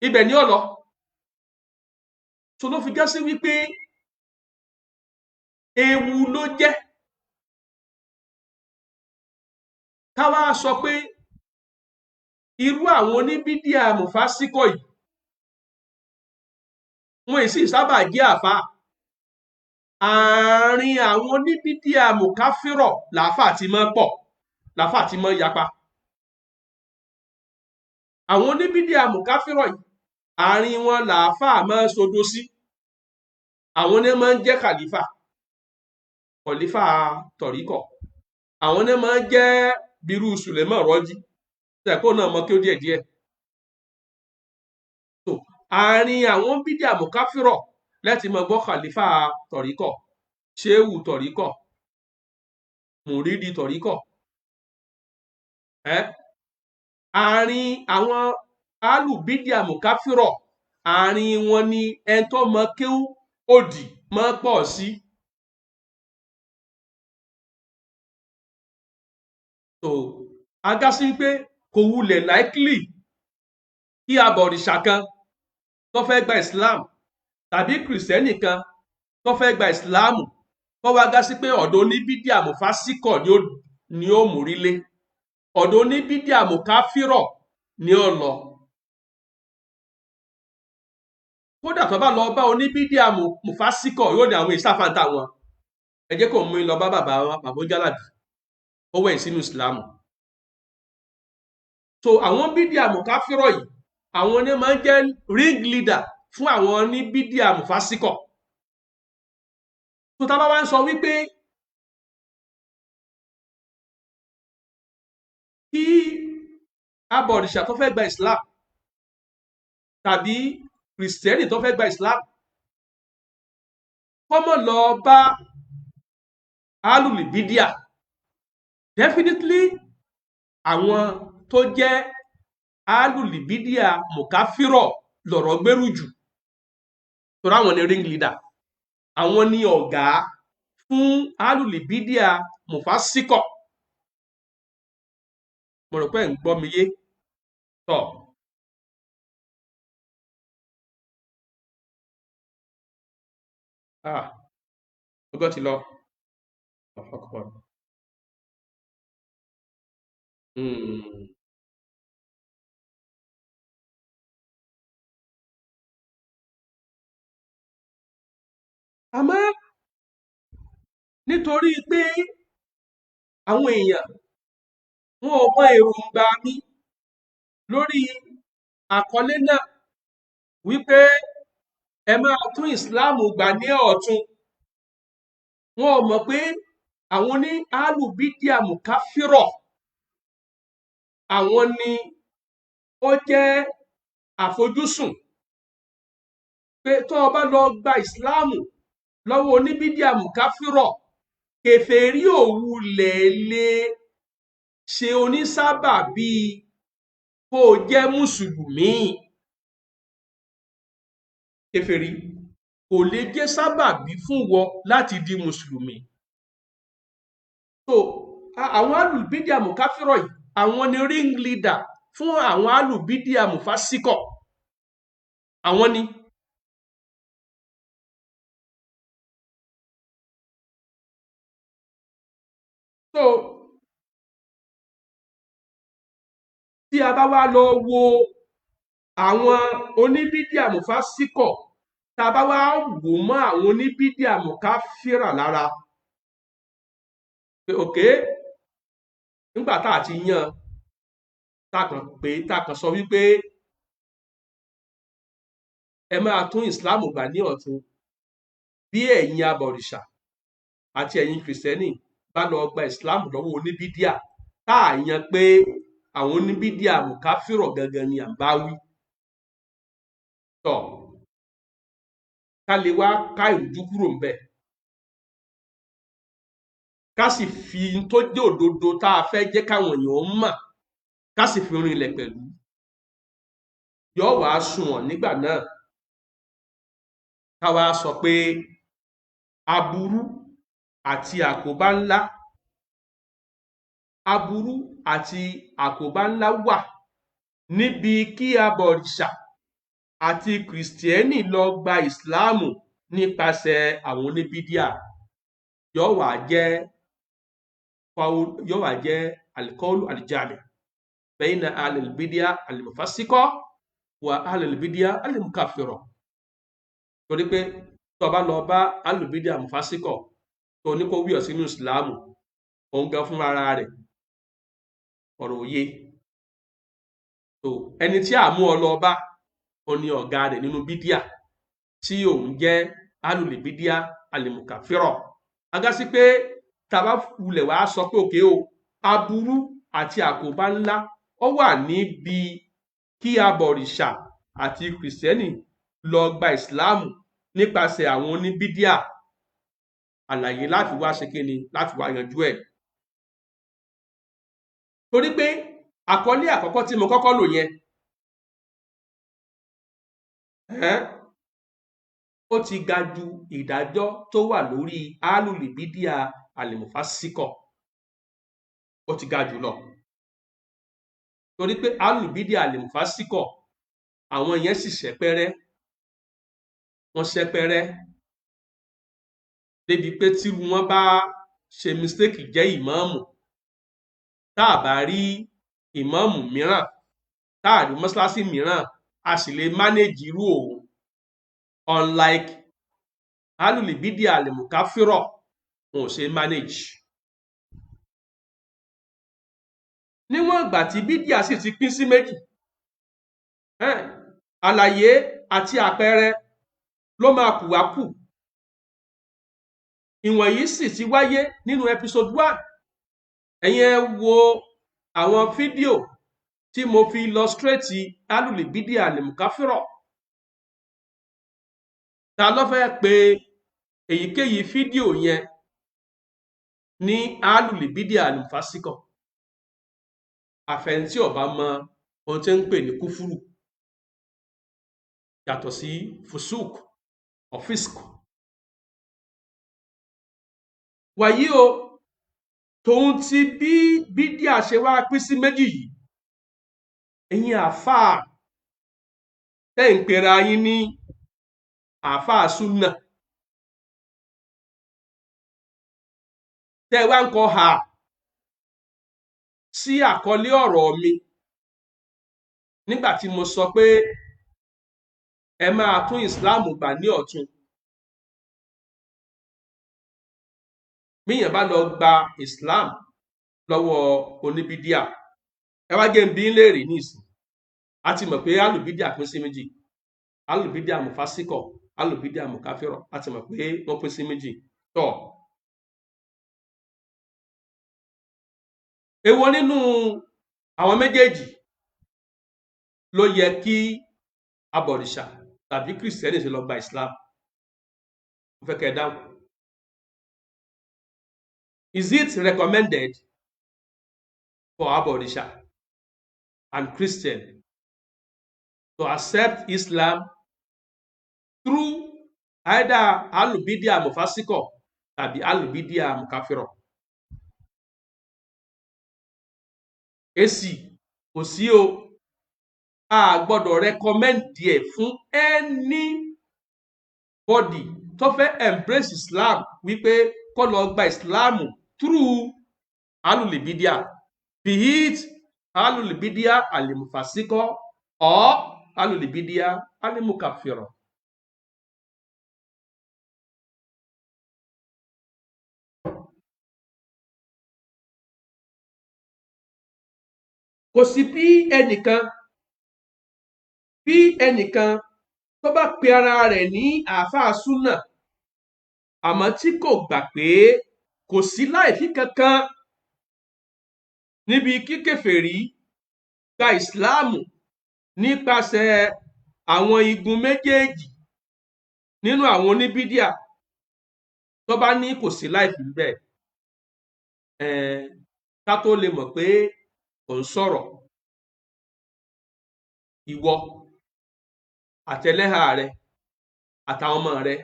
ibẹ̀ ni ó lọ. So ló fi gá sí wípé ewu ló jẹ́ ká wá sọ pé irú àwọn oníbídíà mùfásíkọ̀ yìí wọn èsì sábà jẹ́ àfáà. Àárín àwọn oníbídíà mùkáfírọ̀ làáfàá ti máa pọ̀, làáfàá ti máa yapa. Àwọn oníbídíà mùkáfírọ̀ yìí, àárín wọn làáfàá máa sodo sí. Àwọn ní máa ń jẹ́ khalifa tọ̀ríkọ̀, àwọn ní máa ń jẹ́ bírú Sùlẹ̀mọ́ rọ́jí tẹ̀kọ́ náà mọ́ kí ó díẹ̀díẹ̀. So àárín àwọn bídíà mùkáfírọ̀ láti máa gbọ́ khalifa tọ̀ríkọ̀, ṣéwù tọ̀ríkọ̀, mùrídì tọ̀ríkọ̀. Àárín àwọn alùbídíà mùkáfírọ̀, àárín wọn ni ẹni tó mọ kéwú òdì máa pọ̀ sí. So agá sí pé kò wulẹ̀ likely kí abọ̀rìṣà kan tó fẹ́ gba Islam tàbí kìrìsìtẹ́nì kan tó fẹ́ gba ìsìláàmù kó wá gá sí pé ọ̀dọ̀ oníbídíà mùfásíkọ̀ ni ó múrílé, ọ̀dọ̀ oníbídíà mùkáfírọ̀ ni ó lọ. Kódà tó bá lọ bá oníbídíà mùfásíkọ̀ yóò ní àwọn ìsáfàǹtà wọn, ẹ jẹ́ kó mú in lọ bá bàbá wọn, bàbá Jálàbí. ó wẹ̀ sínú ìsìlámù. So àwọn bídíà mùkáfírọ̀ yìí àwọn ni máa ń jẹ́ ring leader fún àwọn ní bídíà mùfásíkọ̀. So tá a bá wá ń sọ wípé kí abọ̀rìṣà tó fẹ́ gba Islam tàbí Kristiẹni tó fẹ́ gba Islam kọ́mọ̀ lọ bá alùlì bídíà, definitely àwọn tó jẹ́ alùlì bídíà mùkáfírọ̀ lọ̀rọ̀ gbèrú jù, torí àwọn ni ring leader, àwọn ni ọ̀gá fún alùlì bídíà mùfásíkọ̀. Mo rò pé ń gbọ́ mi yé tọ̀. Ọjọ́ ti lọ. Àmọ́ nítorí pé àwọn èèyàn wọn ò mọ èròǹgbà mi lórí àkọlé náà wípé ẹ máa tún ìsìláàmù gbà ní ọ̀tun, wọn ò mọ̀ pé àwọn ní alùbídíà mùkáfírọ̀ àwọn ni ó jẹ́ àfojúsùn pé tó o bá lọ gba ìsìláàmù lọ́wọ́ oníbídíà mùkáfírọ̀, kèfèrí òwúlẹ̀ lè ṣe onísábàbí kó o jẹ́ mùsùlùmí. Kèfèrí kò lè jẹ́ sábàbí fún wọ láti di mùsùlùmí. So àwọn alùbídíà mùkáfírọ̀ yìí àwọn ni ring leader fún àwọn alùbídíà mùfásíkọ̀, àwọn ni. So tí a bá wá lọ wo àwọn oníbídíà mùfásíkọ̀, tá a bá wá wò mọ́ àwọn oníbídíà mùkáfírà lára pé òkè nígbà tá a ti yan tá a kàn sọ wípé ẹ máa tún ìsìláàmù gbà ní ọ̀tun bí ẹ̀yin abọ̀rìṣà àti ẹ̀yin kìrìsìtẹ́nì bá lọ gba ìsìláàmù lọ́wọ́ oníbídíà, tá a yan pé àwọn oníbídíà mùkáfírọ̀ gangan ni à ń bá wí. Tọ̀ ká lè wá ká ìrújú kúrò ńbẹ̀, ká sì fi tó jẹ́ òdodo tá a fẹ́ jẹ́ káwọn èèyàn mọ̀ ká sì fi rinlẹ̀ pẹ̀lú, yóò wá sunwọ̀n nígbà náà ká wá sọ pé aburú àti àkóbá ńlá, aburú àti àkóbá ńlá wà níbi kí abọ̀rìṣà àti kìrìsìtẹ́nì lọ gba ìsìláàmù nípasẹ̀ àwọn oníbídíà. Yóò wá jẹ́ alikọ́ọ̀lù alijami bayna alìlbídíà alìmùfásíkọ̀ wà alìlbídíà alìmùkàfírọ̀. Torí pé tó bá lọ bá alìlbídíà mùfásíkọ̀ tó ní kó wíọ̀ sínú ìsìláàmù, òun gan fún ara rẹ̀ ọ̀rọ̀ òye. So ẹni tí a mú ọ lọ bá ó ní ọ̀gá rẹ̀ nínú bídíà tí òun jẹ́ alùlìbídíà alìmùkàfírọ̀. Agásí pé tàbá wulẹ̀ wá sọ pé òkè o aburú àti àkóbá ńlá ó wà níbi kí abọ̀rìṣà àti kìrìsìtẹ́nì lọ gba ìsìláàmù nípasẹ̀ àwọn oníbídíà, àlàyé láti wá ṣe kíni láti wá yanjú ẹ̀. Torí pé àkọlé àkọ́kọ́ tí mo kọ́kọ́ lò yẹn ó ti ga ju ìdájọ́ tó wà lórí alùlìbídíà àlìmùfásíkọ̀, ó ti ga jù lọ. Torí pé alùlìbídíà àlìmùfásíkọ̀ àwọn yẹn sì ṣẹ́pẹ́rẹ́, wọ́n ṣẹ́pẹ́rẹ́ débi pé tí wọ́n bá ṣe mistake jẹ́ ìmáàmù, tá a bá rí ìmáàmù mìíràn, tá a rí mọ́ṣáláṣí mìíràn, a sì lè manage irú òun. Unlike alùlìbídíà àlìmùkáfírọ̀, wọn ò ṣe manage. níwọ̀n ìgbà tí bídíà sì ti pín sí méjì, àlàyé àti àpẹẹrẹ ló máa kù wá kù. Ìwọ̀nyí sì ti wáyé nínú episode 1. Ẹ̀yin ẹ wo àwọn fídíò tí mo fi illustrate alùlì bídíà àlìmùkáfírọ̀. Ta ló fẹ́ pe èyíkéyìí fídíò yẹn ní alùlì bídíà àlìmùfásíkọ̀? Àfẹn tí ó bá mọ ohun tí ń pè ní kúfúrù yàtọ̀ sí fusuk or fisk. Wàyí o, tòun ti bí bídíà ṣe wá pín sí méjì yìí, ẹ̀yin àáfàá tẹ́ ń pera yín ní àáfàá súnà, tẹ́ wá ń kọ hà sí àkọlé ọ̀rọ̀ mi nígbà tí mo sọ pé ẹ máa tún ìsìláàmù gbà ní ọ̀tun. Bíyàn bá lọ gba islam lọ́wọ́ oníbídíà, ẹ wá jẹ́ n bi yín léèrè nísìn. A ti mọ̀ pé alùbídíà pín sí méjì, alùbídíà mùfásíkọ̀, alùbídíà mùkáfírọ̀. A ti mọ̀ pé wọ́n pín sí méjì. Tọ́, èwo nínú àwọn méjèèjì ló yẹ kí abọ̀rìṣà tàbí kìrìsìtẹ́nì ṣe lọ gba islam? Mo fẹ́ kẹ́ ẹ dáhùn. Is it recommended for abọ̀rìṣà and Christian to accept Islam through either alùbídíà mùfásíkọ̀ tàbí alùbídíà mùkáfírọ̀? Èsì kò sí o. A gbọ́dọ̀ recommend ẹ̀ fún anybody tó fẹ́ embrace Islam wípé kó lọ gba Islam through alùlìbídíà, be it alùlìbídíà àlìmùfàsíkọ̀ or alùlìbídíà àlìmùkàfírọ̀. Kò sí bí ẹnìkan tó bá pe ara rẹ̀ ní àáfàá súnà àmọ́ tí kò gbà pé kò sí láìfí kankan níbi kí kèfèrí gba ìsìláàmù nípasẹ̀ àwọn igun méjèèjì nínú àwọn oníbídíà, tó bá ní kò sí láìfí bẹ́ẹ̀, ká tó lè mọ̀ pé ò ń sọ̀rọ̀, ìwọ àtẹlẹ́hà rẹ àtàwọn ọmọ rẹ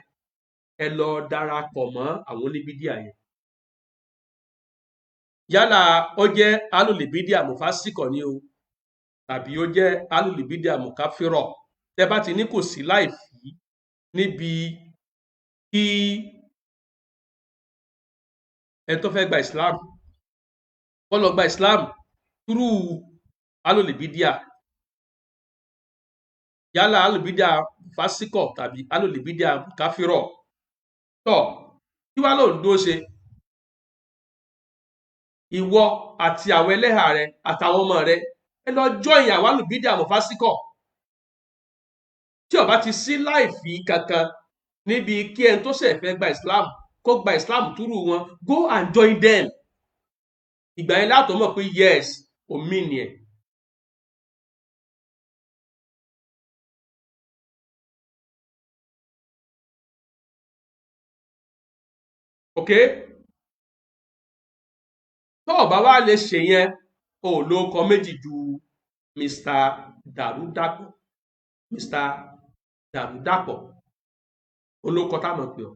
ẹ lọ darapọ̀ mọ́ àwọn oníbídíà yẹn. Yálà ó jẹ́ alùlìbídíà mùfásíkọ̀ ni o tàbí ó jẹ́ alùlìbídíà mùkáfírọ̀. Tẹ́ bá ti ní kò sí láìfí níbi kí ẹni tó fẹ́ gba Islam kó lọ gba Islam through alùlìbídíà, yálà alùlìbídíà mùfásíkọ̀ tàbí alùlìbídíà mùkáfírọ̀. Tọ́, kí wá ló ń dúró ṣe? Ìwọ àti àwọn ẹlẹ́hà rẹ àtàwọn ọmọ rẹ ẹ lọ join àwọn alùbídíà mùfásíkọ̀. Tí ó bá ti sí láìfí kankan níbi kí ẹni tó ṣẹ̀ fẹ́ gba Islam kó gba Islam túrú wọn, go and join them. Ìgbà yẹn látọ̀ mọ̀ pé yes, omi ni ẹ̀. Okay? Tó o bá wá lè ṣe yẹn, o ò lo ọkọ méjì ju Mr. Dàrúdàpọ̀. Mr. Dàrúdàpọ̀ olóko tá mọ̀ pé ọ.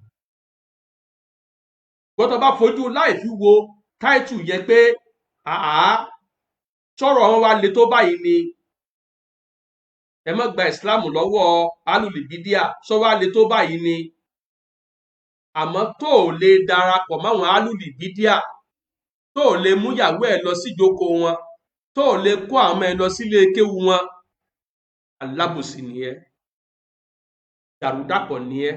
Gbọ́dọ̀ bá fojú láìfí wo táìtù yẹn pé sọ̀rọ̀ wọn wá le tó báyìí ni, ẹ má gba Islam lọ́wọ́ alùlìbídíà sọ wá le tó báyìí ni, àmọ́ tó o lè darapọ̀ máwọn alùlìbídíà, tó o lè mú ìyàwó ẹ lọ sí ìjókòó wọn, tó o lè kó àwọn ọmọ ẹ lọ sílé kéwu wọn, alábòsí ni ẹ́, dàrúdàpọ̀ ni ẹ́.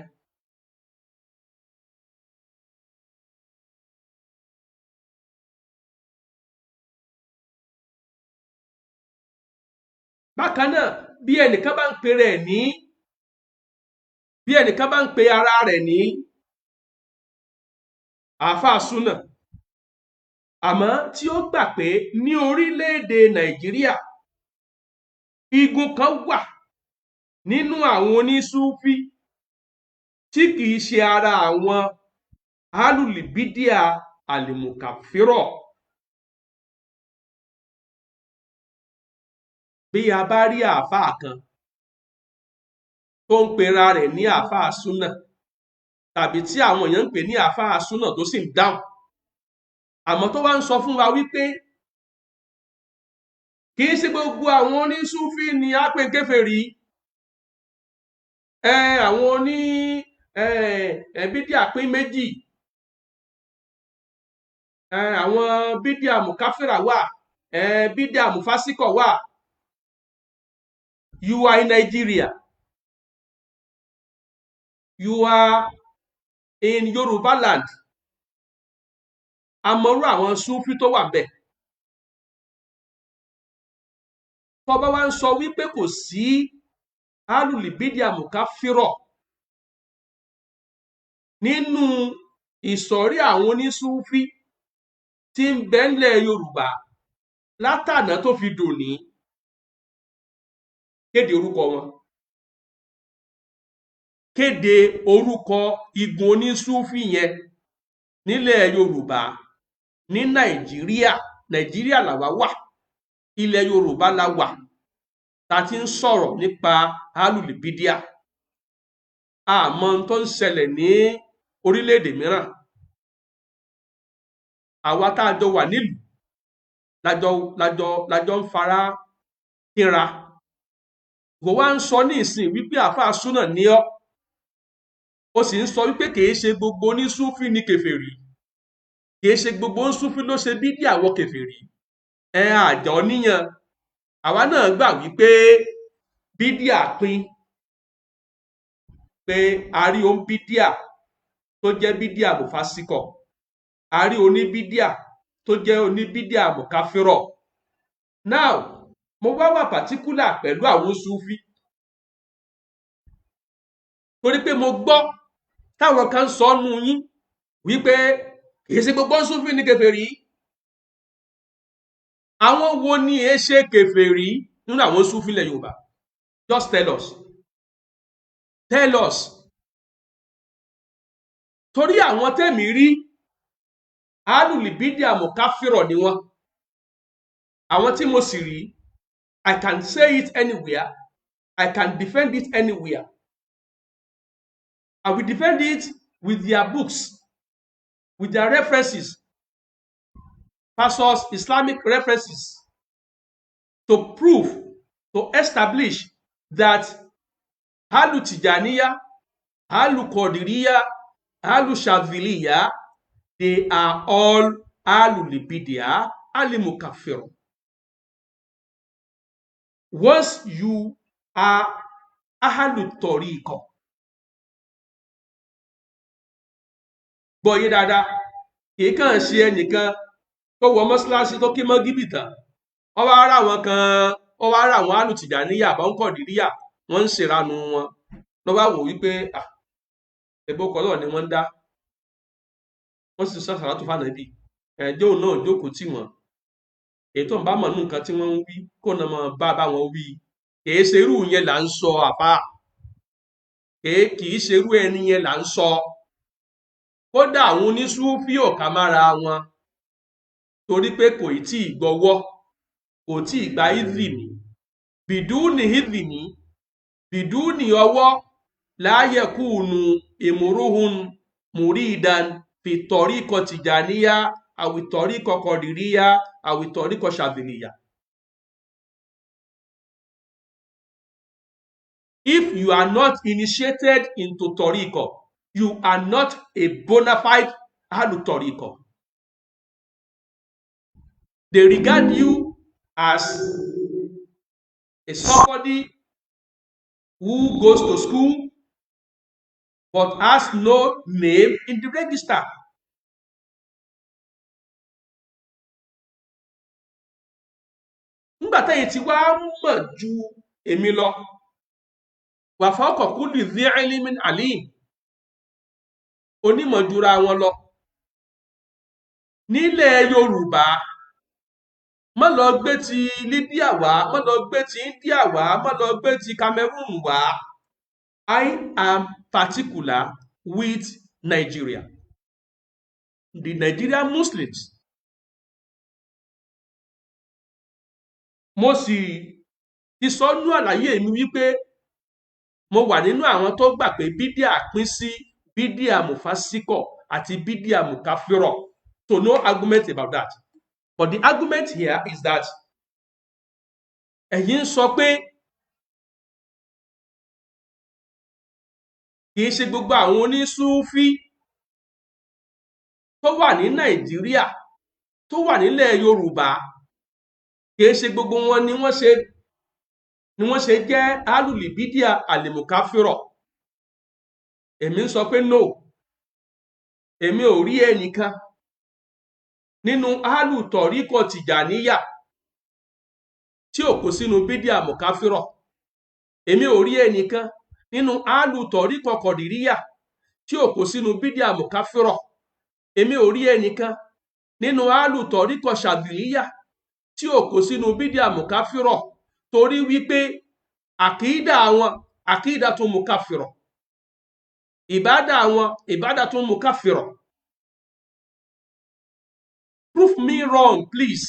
bákan náà bí ẹnìkan bá ń pe rẹ̀ ní bí ẹnìkan bá ń pe ara rẹ̀ ní àáfàá súnà àmọ́ tí ó gbà pé ní orílẹ̀-èdè Nàìjíríà igun kan wà nínú àwọn onísúfí tí kìí ṣe ara àwọn alùlìbídíà àlìmùkàfírọ̀. Bí a bá rí àáfàá kan tó ń pera rẹ̀ ní àáfàá súnà tàbí tí àwọn èèyàn ń pè ní àáfàá súnà tó sì ń dáhùn àmọ́ tó wá ń sọ fún wa wípé kì í ṣe gbogbo àwọn onísúfí ni á pè kèfèrí, àwọn oní bídíà pín méjì, àwọn bídíà mùkáfírà wà, bídíà mùfásíkọ̀ wà. You are in Nigeria, you are in Yoruba land, àmọ́rú àwọn súfí tó wà bẹ́ẹ̀. Tọ́ba wa ń sọ wípé kò sí alùlìbídíà mùkáfírọ̀ nínú ìsọ̀rí àwọn onísúfí tí ń bẹ ńlẹ̀ Yorùbá látàná tó fi dòní, kéde orúkọ wọn, kéde orúkọ igun onísúfí yẹn nílẹ̀ Yorùbá ní Nàìjíríà làwa wà, ilẹ̀ Yorùbá la wà tá ti ń sọ̀rọ̀ nípa alùlìbídíà. Àmọ́ tó ń ṣẹlẹ̀ ní orílẹ̀-èdè mìíràn, àwa tá a jọ wà nílùú lájọ ń fara kínra. Kò wá ń sọ ní ìsìn wípé àáfàá súnà ní ọ́, ó sì ń sọ wípé kìí ṣe gbogbo onísúfí ní kèfèrí, kìí ṣe gbogbo onísúfí ló ṣe bídíà wọ kèfèrí. Àjọ níyàn, àwa náà gbà wípé bídíà pín, pé a rí ohun bídíà tó jẹ́ bídíà mùfásíkọ̀, a rí oníbídíà tó jẹ́ oníbídíà mùkáfírọ̀. Now mo wá wà pàtíkúlà pẹ̀lú àwọn súfí torí pé mo gbọ́ táwọn kan sọ nù yín wípé kìí ṣe gbogbo súfí ní kèfèrí. Àwọn wo ni ẹ ṣe kèfèrí nínú àwọn súfí ilẹ̀ Yorùbá? Just tell us. Tell us. Torí àwọn tẹ́mi rí alùlìbídíà mùkáfírọ̀ ni wọ́n. Àwọn tí mo sì rí, I can say it anywhere, I can defend it anywhere. I will defend it with their books, with their references, versus Islamic references, to prove, to establish that Ahlu Tijaniyah, Ahlu Qadiriyah, Ahlu Shadhiliyyah, they are all Ahlul-Bid'ah, Al-Mukaffir. Once you are Ahlu Tariqah, gbọ́yé dáadáa, kìí kàn ṣe ẹnìkan tó wọ mọ́ṣáláṣí tó kí mọ́gíbì tán, wọ́n wá rà wọn kan, wọ́n wá rà wọn Ahlu Tijaniyah àbọ̀ ń Qadiriyah, wọ́n ń ṣèrànú wọn, lọ́ wá wò wípé ẹgbẹ́ ọkọ̀ náà ni wọ́n ń dá, wọ́n sì sọ sàlátù fànàbí, ẹjọ́ náà jókòó tì wọ́n, èyí tó ń bá mọ̀ nù nǹkan tí wọ́n ń wí kó náà mọ̀ bá wọn wí. Kìí ṣe irú yẹn là ń sọ àfà, kìí ṣe irú ẹni yẹn là ń sọ. Kódà àwọn onísúfí ò ká mára wọn torí pé kò tí ì gbọ́wọ́, kò tí ì gba ìdìní, bìdúùnì ìdìní, bìdúùnì ọwọ́ láyẹ̀kùnù ìmúrúhùn mùrídan fi tọ̀ríkọ̀ tìjàníyà àwìtọ̀ríkọ̀ kọ̀dìríyà àwìtọ̀ríkọ̀ ṣàdìlíyà. If you are not initiated into tọ̀ríkọ̀, you are not a bona fide Ahlu Tariqah. They regard you as a somebody who goes to school but has no name in the register. nígbà tẹ́yìn tí wá mọ̀ ju èmi lọ wa fawqa kulli dhi ilmin alim, onímọ̀ jura wọn lọ. Nílẹ̀ Yorùbá má lọ gbé ti Libya wá, má lọ gbé ti India wá, má lọ gbé ti Cameroon wá. I am particular with Nigeria, the Nigerian Muslims. Mo sì ti sọ nú àlàyé mi wípé mo wà nínú àwọn tó gbà pé bídíà pín sí bídíà mufasíkọ àti bídíà mukafirọ. So no argument about that. But the argument here is that ẹ̀yin sọ pé kì í ṣe gbogbo àwọn onísúfí tó wà ní Nàìjíríà, tó wà nílẹ̀ Yorùbá, kì í ṣe gbogbo wọn ni wọ́n ṣe jẹ́ alùlìbídíà àlèmùkáfírọ̀. Èmi ń sọ pé no, èmi ò rí ẹnìkan nínú alùtọ̀ríkọ̀ tìjàníyà tí ò kó sínú bídíà mùkáfírọ̀. Èmi ò rí ẹnìkan nínú alùtọ̀ríkọ̀ kọ̀dìríyà tí ò kó sínú bídíà mùkáfírọ̀. Èmi ò rí ẹnìkan nínú alùtọ̀ríkọ̀ ṣàdìlíyà tí ò kó sínú bídíà mùkáfírọ̀, torí wípé àkídà wọn àkídà tó mùkáfírọ̀, ìbádà wọn ìbádà tó mùkáfírọ̀. Prove me wrong, please.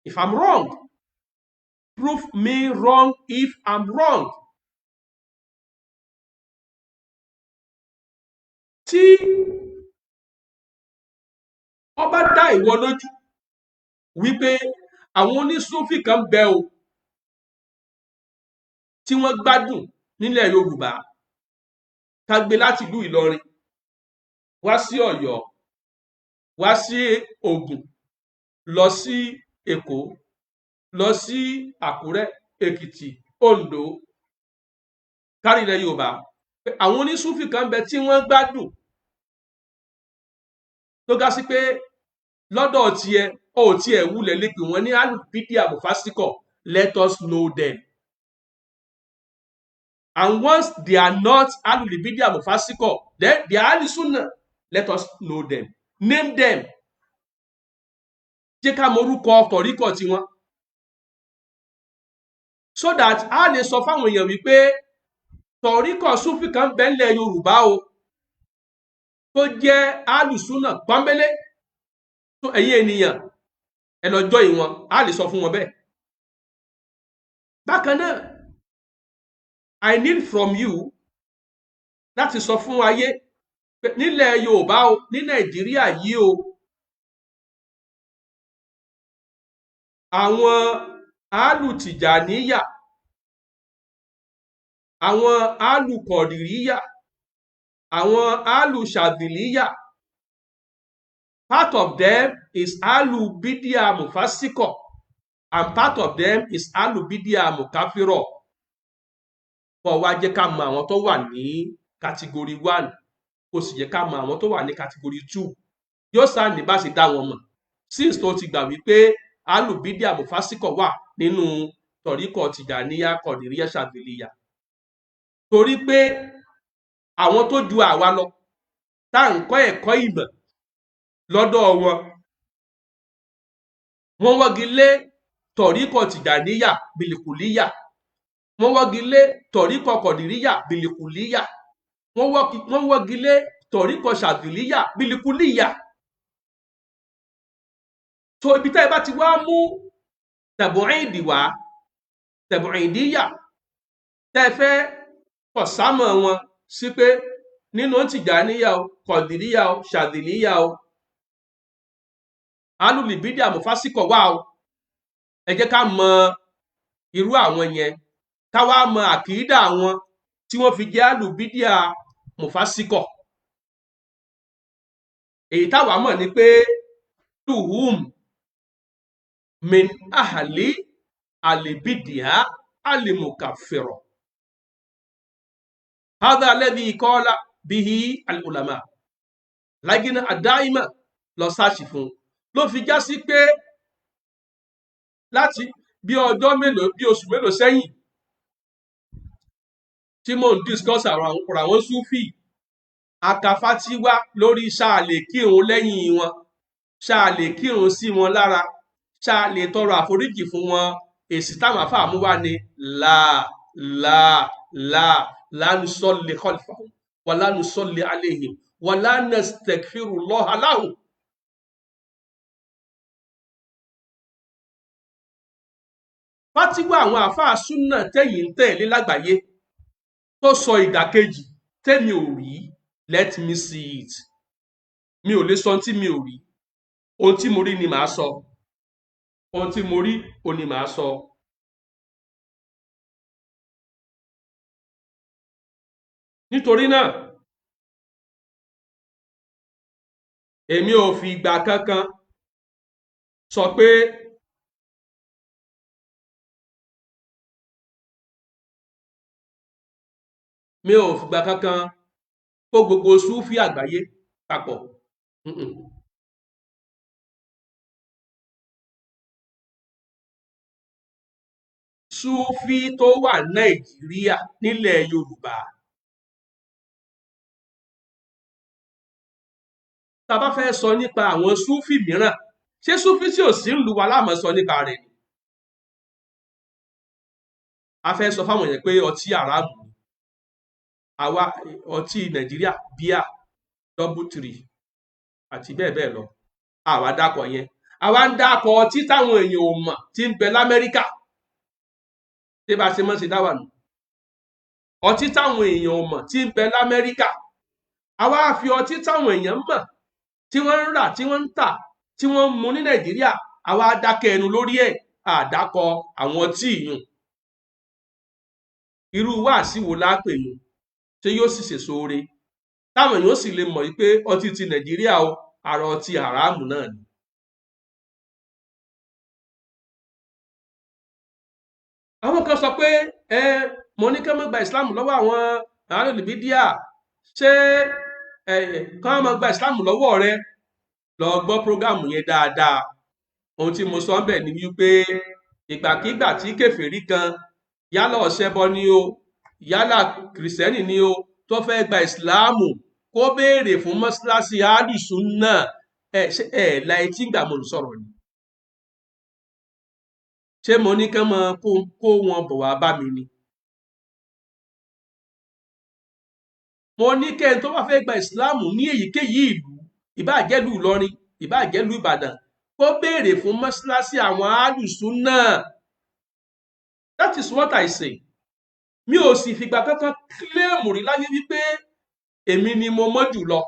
If I'm wrong, prove me wrong if I'm wrong. Tí ó bá dá ìwọ lójú wípé àwọn onísúfì kan bẹ o tí wọ́n gbádùn nílẹ̀ Yorùbá, ká gbé láti ìlú Ìlọrin wá sí Ọ̀yọ́, wá sí Ògùn, lọ sí Èkó, lọ sí Àkúrẹ́, Èkìtì, Oǹdó, kárí ilẹ̀ Yorùbá. Àwọn onísúfì kan bẹ tí wọ́n gbádùn tó ga sí pé lọ́dọ̀ tiẹ̀ ó tiẹ̀ wulẹ̀ lè pè wọ́n ní alùbídíà mufasíkọ̀. Let us know them. And once they are not alùbídíà mufasíkọ̀, then they are alisunnah. Let us know them. Name them. Jẹ́ ká mọ orúkọ tọ̀ríkọ̀ tiwọn, so that a lè sọ fáwọn èèyàn wípé tọ̀ríkọ̀ súfì kan bẹ nílẹ̀ Yorùbá o tó jẹ́ alùsúnà pọ́nbélé. tó ẹ̀yin ènìyàn ẹ lọ join wọn, a lè sọ fún wọn bẹ́ẹ̀. Bákan náà, I need from you láti sọ fún ayé pé nílẹ̀ Yorùbá o, ní Nàìjíríà yìí o, àwọn alùtìjàníyà, àwọn alùkọ̀dìríyà, àwọn alùṣàdìlíyà, part of them is alubidia mufasiko and part of them is alubidia mukafiro. Kó wá jẹ́ ká mọ àwọn tó wà ní category 1, kó sì jẹ́ ká mọ àwọn tó wà ní category 2. Yóò sáà ní bá ṣe dá wọn mọ̀, since tó ti gbà wípé alubidia mufasiko wà nínú tọ̀ríkọ̀ tìjàníyà, kọ̀dìríyà, ṣàdìlíyà. Torí pé àwọn tó ju àwa lọ tá à ń kọ́ ẹ̀kọ́ ìmọ̀ lọ́dọ̀ wọn, wọ́n wọ́gi lé tọ̀ríkọ̀ tìjàníyà bìlìkùlíyà, wọ́n wọ́gi lé tọ̀ríkọ̀ kọ̀dìríyà bìlìkùlíyà, wọ́n wọ́gi lé tọ̀ríkọ̀ ṣàdìlíyà bìlìkùlíyà. So ibi tẹ́ ẹ bá ti wá mú tẹ̀bùrìndì wá, tẹ̀bùrìndíyà, tẹ́ ẹ fẹ́ pọ̀ sámọ̀ wọn sí pé nínú tìjàníyà o, kọ̀dìríyà o, ṣàdìlíyà o, alùlìbídíà mufasíkọ̀ wà o, ẹ jẹ́ ká mọ irú àwọn yẹn, ká wá mọ àkídà wọn tí wọ́n fi jẹ́ alùbídíà mufasíkọ̀. Èyí táwa mọ̀ ni pé tuhum min ahli alibidia alimukafiro. Hadha alladhi qala bihi al-ulama. Lágínà àdáìmà lọ sáàṣì fún, ló fi já sí pé bí ọjọ́ mélòó bí oṣù mélòó sẹ́yìn tí mò ń discuss àwọn Súfì akafatiwa lórí ṣáà lè kírun lẹ́yìn wọn, ṣáà lè kírun sí wọn lára, ṣáà lè tọrọ àforíjì fún wọn. Èsì táwọn àfáà mú wá ní la nusalli khalfahum wa la nusalli alayhim wa la nastaghfirullaha lahum. Fátíwá àwọn àfáà súnà tẹ̀yìn ń tẹ̀lé lágbàáyé tó sọ ìdàkejì tẹ́mi ò rí, let me see it. Mi ò lè sọ ohun tí mi ò rí, ohun tí mo rí ni màá sọ, ohun tí mo rí òun ni màá sọ. Nítorí náà èmi ò fi ìgbà kankan sọ pé mi ò fìgbà kankan kó gbogbo Súfì àgbáyé papọ̀. Súfì tó wà Nàìjíríà nílẹ̀ Yorùbá, tá a bá fẹ́ sọ nípa àwọn Súfì mìíràn, ṣé Súfì tí ò sí ń lu wa láàmú sọ nípa rẹ̀ ni? A fẹ́ sọ fáwọn èèyàn pé ọtí àràmù ni, àwa ọtí Nàìjíríà bíà double three àti bẹ́ẹ̀ bẹ́ẹ̀ lọ, àwa dákọ̀ yẹn. Àwa ń dákọ̀ ọtí táwọn èèyàn ò mọ̀ tí ń bẹ l'Amẹ́ríkà, tí bá ṣe mọ́ ṣe dáwà nù. Ọtí táwọn èèyàn ò mọ̀ tí ń bẹ l'Amẹ́ríkà, àwa fi ọtí táwọn èèyàn mọ̀ tí wọ́n ń rà, tí wọ́n ń tà, tí wọ́n ń mu ní Nàìjíríà, àwa dákẹ́ ẹnu lórí ẹ̀, àdákọ̀ àwọn ọtí yìí. Irú wáàsí wo lápè yìí tí yóò sì ṣèso ore táwọn èèyàn sì lè mọ̀ pé ọtí ti Nàìjíríà o, ara ọtí haramu náà ni. Àwọn kan sọ pé mo ní kán má gba ìsìláàmù lọ́wọ́ àwọn alólùbídíà, ṣé kán má gba ìsìláàmù lọ́wọ́ rẹ? Lọ gbọ́ prógámù yẹn dáadáa. Ohun tí mo sọ ń bẹ̀ ni wípé ìgbàkígbà tí kèfèrí kan, yálà ọ̀ṣẹbọ ni o, yálà kìrìsìtẹ́nì ni o, tó fẹ́ gba ìsìláàmù, kó béèrè fún mọ́sálásí Ahlus-Sunnah. La etí gbà mo ń sọ̀rọ̀ ni. Ṣé mo ní kán máa kó wọn bọ̀ wá bá mi ni? Mo ní kẹ́ni tó bá fẹ́ gba ìsìláàmù ní èyíkéyìí ìlú, ìbáà jẹ́ ìlú Ìlọrin, ìbáà jẹ́ ìlú Ìbàdàn, kó béèrè fún mọ́sálásí àwọn Ahlus-Sunnah. That is what I say. Mi ò sì fìgbà kankan kílèmù rí láyé wípé èmi ni mo mọ̀ jù lọ.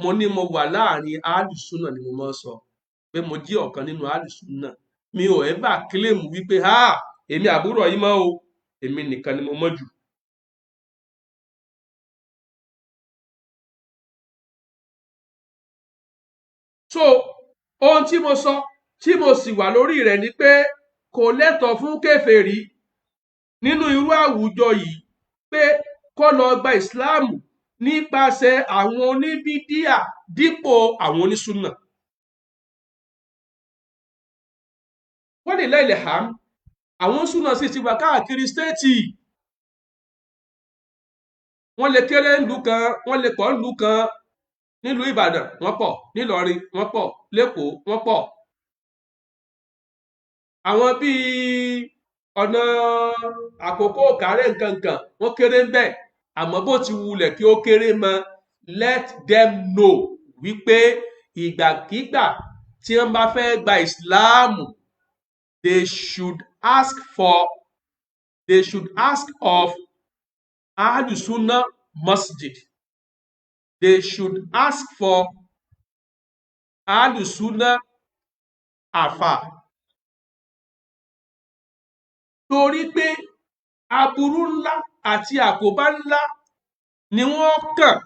Mo ní mo wà láàrin Ahlus-Sunnah ni mo máa ń sọ pé mo jí ọ̀kan nínú Ahlus-Sunnah. Mi ò ever kílèmù wípé èmi àbúrò yìí mọ́ o, èmi nìkan ni mo mọ̀ jù. So ohun tí mo sọ tí mo sì wà lórí rẹ̀ ni pé kò lẹ́tọ̀ọ́ fún kèfèrí nínú irú àwùjọ yìí pé kó lọ gba ìsìláàmù nípasẹ̀ àwọn oníbídíà dípò àwọn onísúnà. Wọ́n lè lẹ́lẹ̀ hàm, àwọn súnà sì ti wà káàkiri stéètì. Wọ́n lè kéré ìlú kan, wọ́n lè pọ̀ ìlú kan. Nílùú Ìbàdàn wọ́n pọ̀, nílọrin wọ́n pọ̀, l'Ékòó wọ́n pọ̀. Àwọn bíi ọ̀nà Àkókò, Kàrẹ́ nǹkankan wọ́n kéré ń bẹ̀. Àmọ́ bó ti wulẹ̀ kí ó kéré mọ́, let them know wípé ìgbàkígbà tí wọ́n bá fẹ́ gba ìsìláàmù, they should ask of Ahlus-Sunnah Masjid. They should ask for Ahlus-Sunnah Afa. Torí pé aburú ńlá àti àkóbá ńlá ni wọ́n kàn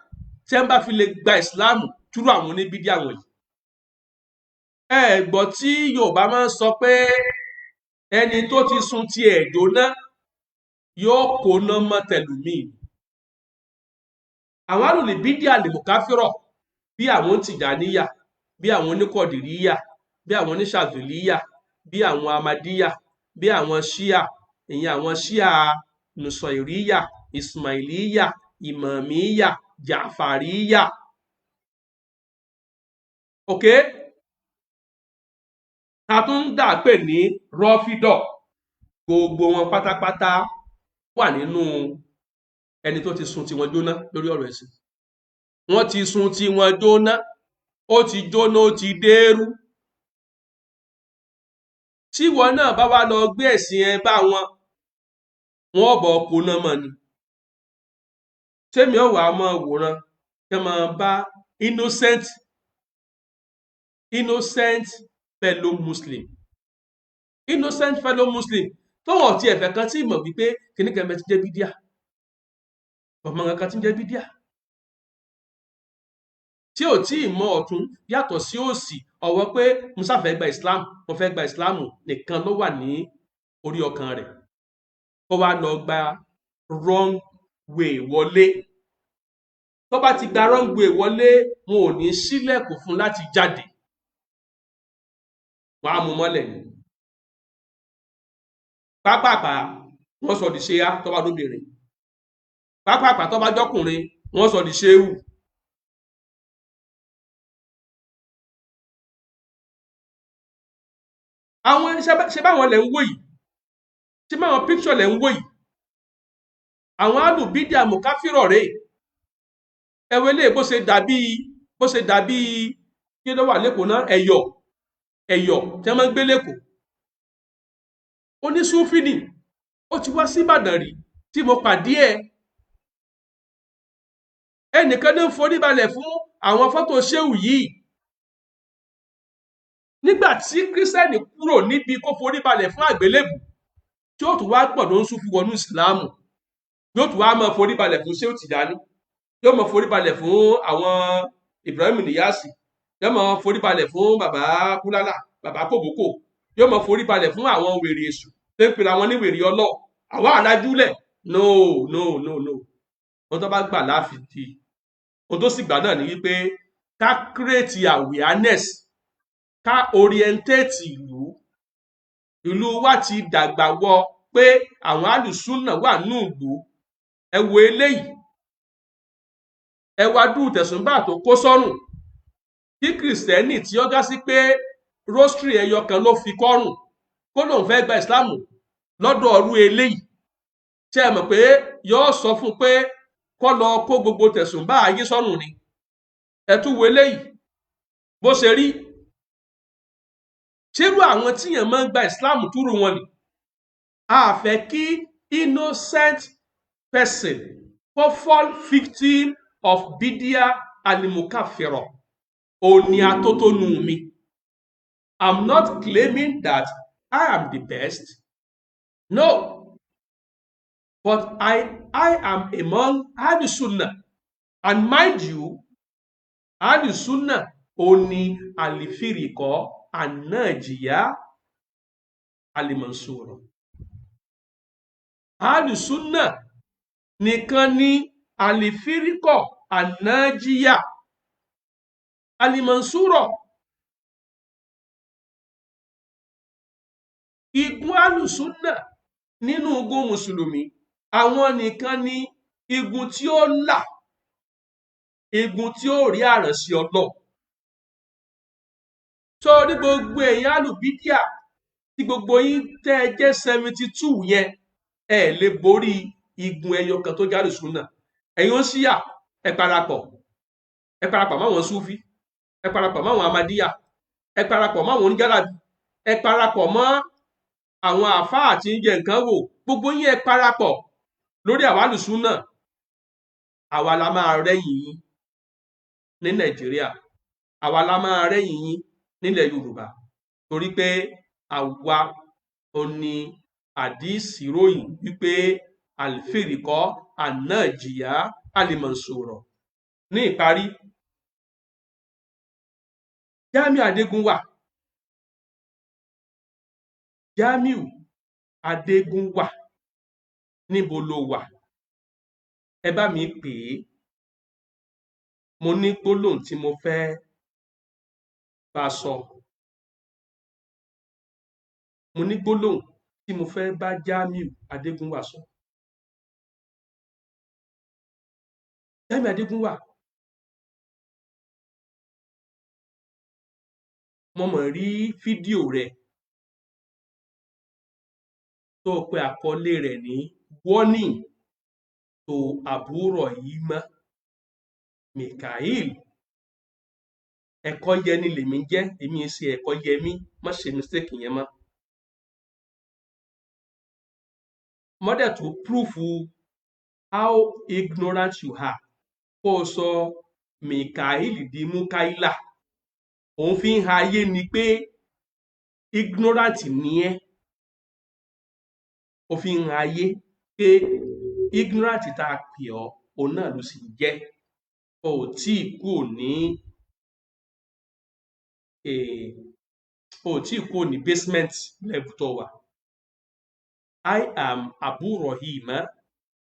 tí wọ́n bá fi lè gba ìsìláàmù túrú àwọn oníbídíà wọ̀nyí. Gbọ́ tí Yorùbá máa ń sọ pé ẹni tó ti sun ti ẹ̀ jóná yóò kóná mọ́ tẹlòmíì. Àwọn alùlùbídíà lèmùkáfírọ̀ bí àwọn Tìjàníyà, bí àwọn oníkọ̀dìríyà, bí àwọn oníṣàdìlíyà, bí àwọn Ahmadiyyah, bí àwọn Shia, ìyẹn àwọn Shia Nusairiyya, Ismailiyya, Imamiyya, Ja'fariyya. Okay? Ta tún dà pè ní Rọ́fídọ̀. Gbogbo wọn pátápátá wà nínú ẹni tó ti sun tiwọn jóná lórí ọ̀rọ̀ ẹ̀sìn. Wọ́n ti sun tiwọn jóná, ó ti jóná, ó ti dẹ́rú. Tí wọn náà bá wá lọ gbé ẹ̀sìn ẹ bá wọn bọ̀ kó náà mọ̀ ni. Tẹ́mi ọ̀wà máa wòran kí máa bá innocent fellow Muslim tó wọ́n ti ẹ̀fẹ̀ kan tí mọ̀ wípé kìnnìkan mẹ́ ti jẹ́ bídíà. Ọmọ kan tí ń jẹ́ bídíà. Tí ò tí ì mọ ọ̀tún yàtọ̀ sí òsì, ọ̀wọ́ pé Musa fẹ́ gba Islam, mo fẹ́ gba Islam nìkan ló wà ní orí ọkàn rẹ̀. Ó wá lọ gba wrong way wọlé. Tó bá ti gba wrong way wọlé, wọn ò ní ṣílẹ̀kùn fún láti jáde. Wọ́n á mú mọ́lẹ̀ ni. Pápápá wọ́n sọ di ṣéyá tó bá lóbìnrin. Pápápá tó bá jọkùnrin wọ́n sọ di ṣéwù. Àwọn ṣe báwọn lẹ̀ ń wò yìí, ṣe báwọn píkṣọ̀ lẹ̀ ń wò yìí, àwọn alùbídíà mùkáfírọ̀ rèé. Ẹwẹ́ lè bó ṣe dàbí kí ló wà lẹ́kọ̀ọ́ náà, ẹ̀yọ̀ tí wọ́n máa ń gbé lẹ́kọ̀ọ́. Onísúfì ni, ó ti wá sí Ìbàdàn rí tí mo pàdé ẹ̀. Ẹnìkan ní ń forí balẹ̀ fún àwọn fọ́tò ṣéwù yìí. Nígbà tí Kristiẹni kúrò níbi kó forí balẹ̀ fún àgbélébù, tí ó tún wá gbọ̀dọ̀ ń súnfì wọnú Ìsìláàmù, yóò tún wá máa forí balẹ̀ fún ṣéwù Tìjání, yóò máa forí balẹ̀ fún àwọn Ibrahim Niyasi, yóò máa forí balẹ̀ fún bàbá Kúlálà, bàbá Kòbókò, yóò máa forí balẹ̀ fún àwọn wèrè èṣù tó ń pera wọn ní wèrè ọlọ́. Àwa àlájúlẹ̀ no. Wọ́n tó bá gbà láàfin di. Ohun tó sì gbà náà ni wípé ká create awareness, ká orientate ìlú wa ti dàgbà wọ pé àwọn alùsùnà wà nínú ìlú. Ẹ wo eléyìí, ẹ wá dùn tẹ̀sùnbà tó kó sọ́rùn. Kí Kìrìsìtẹ́nì tí ó gá sí pé rosary ẹyọ kan ló fi kọ́rùn kó lóun fẹ́ gba ìsìláàmù lọ́dọ̀ ọrú eléyìí, ṣé ẹ mọ̀ pé yóò sọ fún pé kó lọ kó gbogbo tẹ̀sùnbà ayé sọ́rùn ni. Ẹ tún wo eléyìí bó ṣe rí. Ṣérú àwọn tíyàn máa ń gba ìsìláàmù túrú wọn ni. A fẹ́ kí innocent person kó fall victim of bidia alimukafiro. Òní atótónu mi. I'm not claiming that I am the best. No. But I am among Ahlus-Sunnah. And mind you, Ahlus-Sunnah òní alifirikọ an-Najiyyah al-Mansura. Ahlus-Sunnah nìkan ni alifirikọ an-Najiyyah al-Mansura. Igun Ahlus-Sunnah nínú ogun mùsùlùmí, àwọn nìkan ni igun tí ó là, igun tí ó rí àrànṣe Ọlọ́run. So ní gbogbo ẹ̀yin alùbídíà tí gbogbo yín tẹ́ ẹ jẹ́ 72 yẹn, ẹ lè borí igun ẹyọ kan tó jẹ́ Ahlus-Sunnah. Ẹ̀yin ó Ṣíà, ẹ parapọ̀ máwọn Súfí, ẹ parapọ̀ máwọn Ahmadiyyah, ẹ parapọ̀ máwọn oníjàlábí, ẹ parapọ̀ mọ́ àwọn àfáà tí ń jẹ nǹkan wò. Gbogbo yín ẹ parapọ̀ lórí àwa Ahlus-Sunnah. Àwa la máa rẹ́yìn yín ní Nàìjíríà, àwa la máa rẹ́yìn yín nílẹ̀ Yorùbá, torí pé àwa ò ní àdíìsì ròyìn wípé al-firqa an-Najiyyah al-Mansura. Ní ìparí, Jamiu Adégúnwà, Jamiu Adégúnwà, níbo lo wà? Ẹ bá mi pè é. Mo ní gbólóhùn tí mo fẹ́ bá sọ. mo ní gbólóhùn tí mo fẹ́ bá Jamiu Adégúnwà sọ. Jamiu Adégúnwà, mo mọ̀ rí fídíò rẹ̀ tó pe àkọlé rẹ̀ ní warning to Aburu Mikael. Ẹ̀kọ́ yẹni lèmi jẹ́, èmi ṣe ẹ̀kọ́ yẹmí, má ṣe mistake yẹn mọ́. Mọ́dẹ̀ tó proof how ignorant you are kó o sọ Mikael di Mukaila. Òun fi ń ha ayé ni pé ignorant ni ẹ́. Ó fi ń ha ayé pé ignorant tá a pè ọ́ òun náà ló sì jẹ́. O ò tí ì kúrò ní basement level tó wà. I am Aburu A.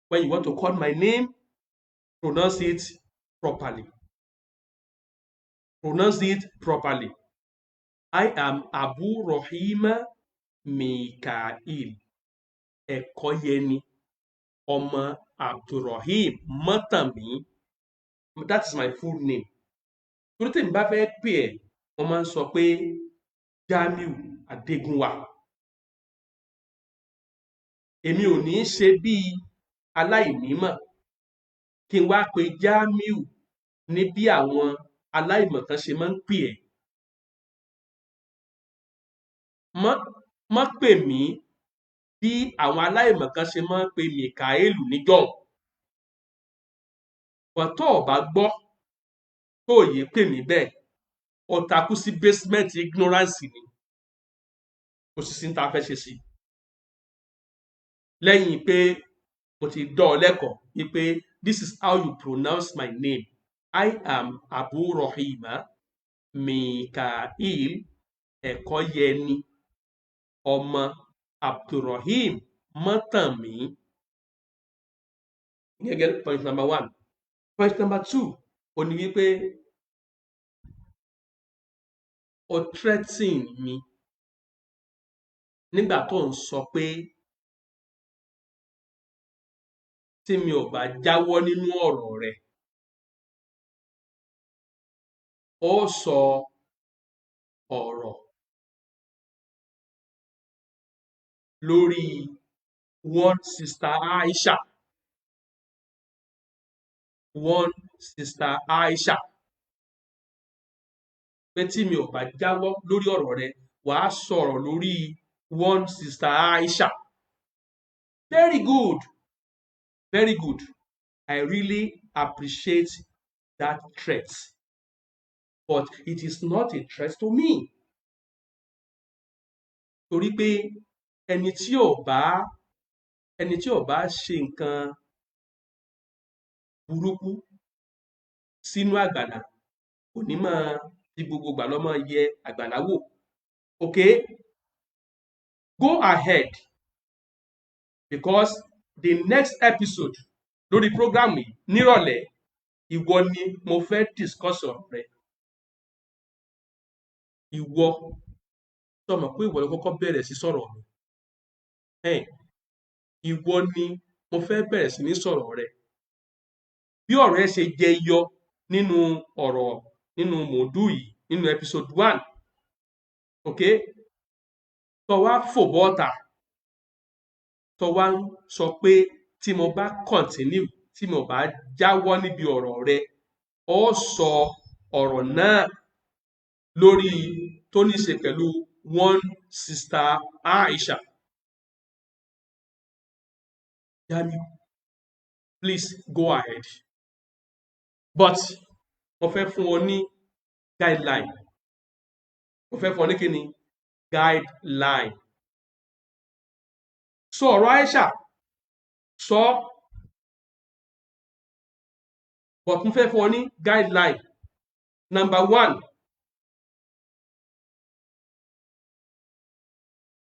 When you want to call my name, pronounce it properly. Pronounce it properly. I am Aburu Mikael. Ẹ̀kọ́ yẹni ọmọ Abdulrahim Mọ́tànmí. That is my full name. Torí tèmi bá fẹ́ pè ẹ́, wọ́n máa ń sọ pé Jamiu Adégúnwà. Èmi ò ní ṣe bíi aláìnímọ̀ kí n wá pe Jamiu ní bí àwọn aláìmọ̀kan ṣe máa ń pè ẹ́. Má pè mí bí àwọn aláìmọ̀kan ṣe máa ń pe Mikael níjọ́. Wọ́n tó ò bá gbọ́ tó yé pè mí bẹ́ẹ̀, ó takú sí basement ignorance ni. Kò sì sí ní ta fẹ́ ṣe sí. Lẹ́yìn pé mo ti dọ́ ọ lẹ́kọ̀ọ́ wípé this is how you pronounce my name. I am Aburu Mikael. Ẹ̀kọ́ yẹni ọmọ Abdulrahim Mọ́tànmí. Gẹ́gẹ́ point number 1. Point number 2 ó ní wípé o threaten mi nígbà tó ń sọ pé tí mi ò bá jáwọ́ nínú ọ̀rọ̀ rẹ̀, ó sọ ọ̀rọ̀ lórí one sister Aisha. One sister Aisha. Pé tí mi ò bá jáwọ́ lórí ọ̀rọ̀ rẹ̀, wàá sọ̀rọ̀ lórí one sister Aisha. Very good. Very good. I really appreciate that threat. But it is not a threat to me. Torí pé ẹni tí ò bá ṣe nǹkan burúkú sínú àgbàlá kò ní máa fi gbogbo ìgbà lọ máa yẹ àgbàlá wò. Okay? Go ahead, because the next episode lórí program yìí nírọ̀lẹ́, ìwọ ni mo fẹ́ discuss rẹ̀. Ìwọ tó mọ̀ pé ìwọ ló kọ́kọ́ bẹ̀rẹ̀ sí sọ̀rọ̀ mi. Ìwọ ni mo fẹ́ bẹ̀rẹ̀ sí ní sọ̀rọ̀ rẹ̀. Bí ọ̀rọ̀ ẹ ṣe jẹyọ nínú mòdú yìí, nínú episode 1, okay? Tó wá fò bọ́ta, tó wá ń sọ pé tí mo bá continue, tí mo bá jáwọ́ níbi ọ̀rọ̀ rẹ, ó sọ ọ̀rọ̀ náà lórí tó ní ṣe pẹ̀lú one sister Aisha. Jamiu, please go ahead. But mo fẹ́ fún ọ ní guideline. Mo fẹ́ fún ọ ní kíni? Guideline. Sọ ọ̀rọ̀ Aisha sọ, but mo fẹ́ fún ọ ní guideline. Number 1,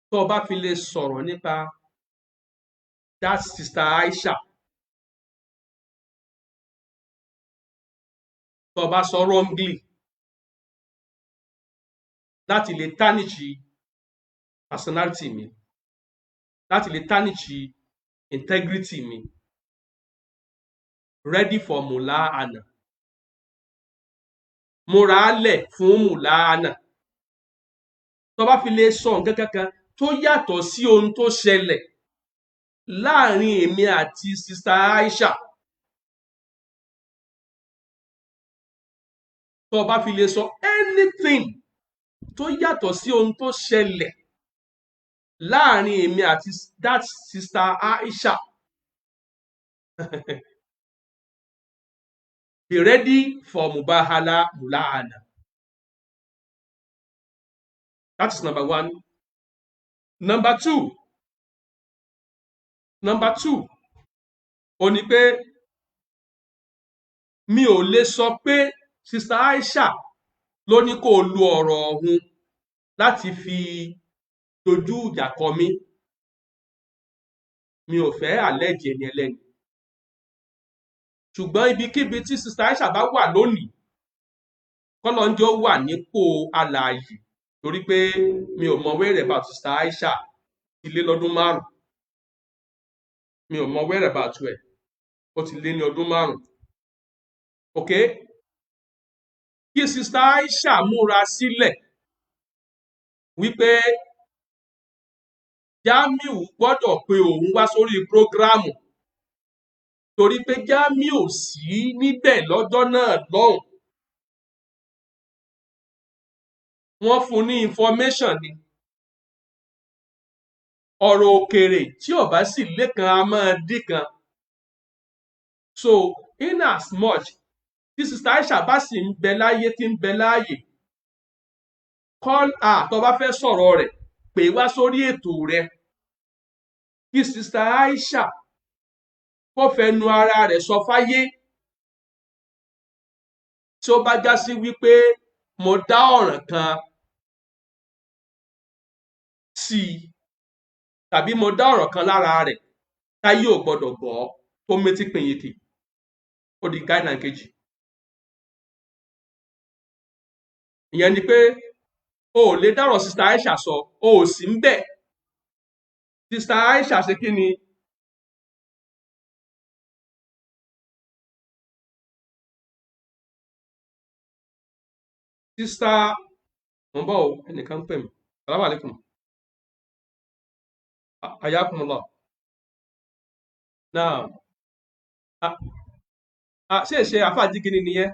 tó o bá fi lè sọ̀rọ̀ nípa that sister Aisha, tó o bá sọ wrongly láti lè tarnish personality mi, láti lè tarnish integrity mi, ready for mùláhánà, múra lẹ̀ fún mùláhánà. Tó bá fi lè sọ nǹkan kankan tó yàtọ̀ sí ohun tó ṣẹlẹ̀ láàrin èmi àti sista Aisha, tó bá fi lè sọ anything tó yàtọ̀ sí ohun tó ṣẹlẹ̀ láàrin èmi àti that sista Aisha, be ready for mubahala mulahana. That is number one. Number two ó ní pé mi ò lè sọ pé sista Aisha ló ní kó lu ọ̀rọ̀ ọ̀hún láti fi dojú ìjà kọ mí. Mi ò fẹ́ àlẹ́jì ẹni ẹlẹ́ni. Ṣùgbọ́n ibikíbi tí sista Aisha bá wà lónìí, kọ́lọ́njọ́ wà nípò alààyè, torí pé mi ò mọ whereabout sista Aisha ti lé lọ́dún 5. Mi ò mọ whereabout ẹ̀, ó ti lé ní ọdún 5. Ok, kí sista Aisha múra sílẹ̀ wípé Jamiu gbọ́dọ̀ pe òun wá sórí prógrámù, torí pé Jamiu sí níbẹ̀ lọ́jọ́ náà lọ́hùn. Wọ́n fún ní information ni. Ọ̀rọ̀ òkèrè tí ò bá sì lékan a máa díkan. So in as much tí sista Aisha bá sì ń bẹ láyé, tí ń bẹ láàyè, call her tó bá fẹ́ sọ̀rọ̀ rẹ̀, pè wá sórí ètò rẹ̀, kí sista Aisha kó fẹnu ara rẹ̀ sọ fáyé tí ó bá já sí wípé mo dá ọ̀ràn kan sí i, tàbí mo dá ọ̀ràn kan lára rẹ̀ táyé ò gbọdọ̀ gbọ́, tó métí pinyìnkì. Ó di guideline kejì. Ìyẹn ni pé o ò lè dárọ̀ sista Aisha sọ, o ò sí ń bẹ̀. Sista Aisha ṣe kí ni? Sista, mo ń bọ̀ o, ẹnìkan ń pè mí. Salaam alaikum. Ayakumullah. Náà, ṣe àfáà jígini nìyẹn?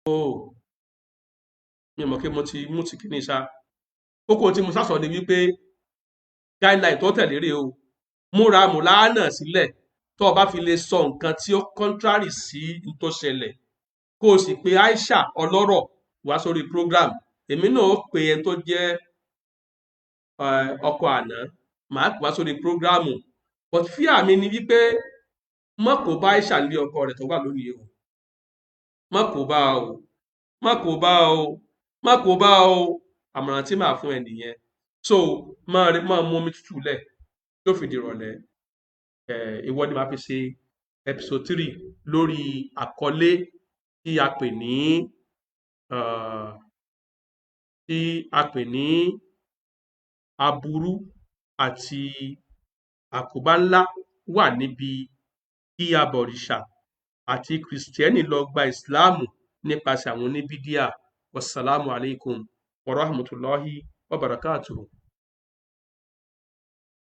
o mi mọ̀ pé mo ti kíní ṣá kókó tí mo sásọ ni wípé guideline tó tẹ̀lé rèé o múra mùláánà sílẹ̀ tó o bá fi lè sọ nǹkan tí ó contrary sí n tó ṣẹlẹ̀ kó o sì pe Aisha ọlọ́rọ̀ wá sórí program èmi náà ó pe ẹni tó jẹ́ ọkọ àná màá wá sórí program but fíà mi ni wípé má kó bá Aisha ní ọkọ rẹ̀ tó wà lónìí o má kó bá o má kó bá o má kó bá o àmọ̀ràn tí màá fún ẹ nìyẹn so máa mú omi tútù lẹ̀ tó fi dìrọ̀lẹ́ ìwọ ni màá fi ṣe episode 3 lórí àkọlé tí a pè ní aburú àti àkóbá ńlá wà níbi kí abọ̀rìṣà àti Kristiẹni lọ gba ìsìláàmù nípasẹ̀ àwọn oníbídíà. Wassalamu alaikum warahmatullahi wabarakatuh.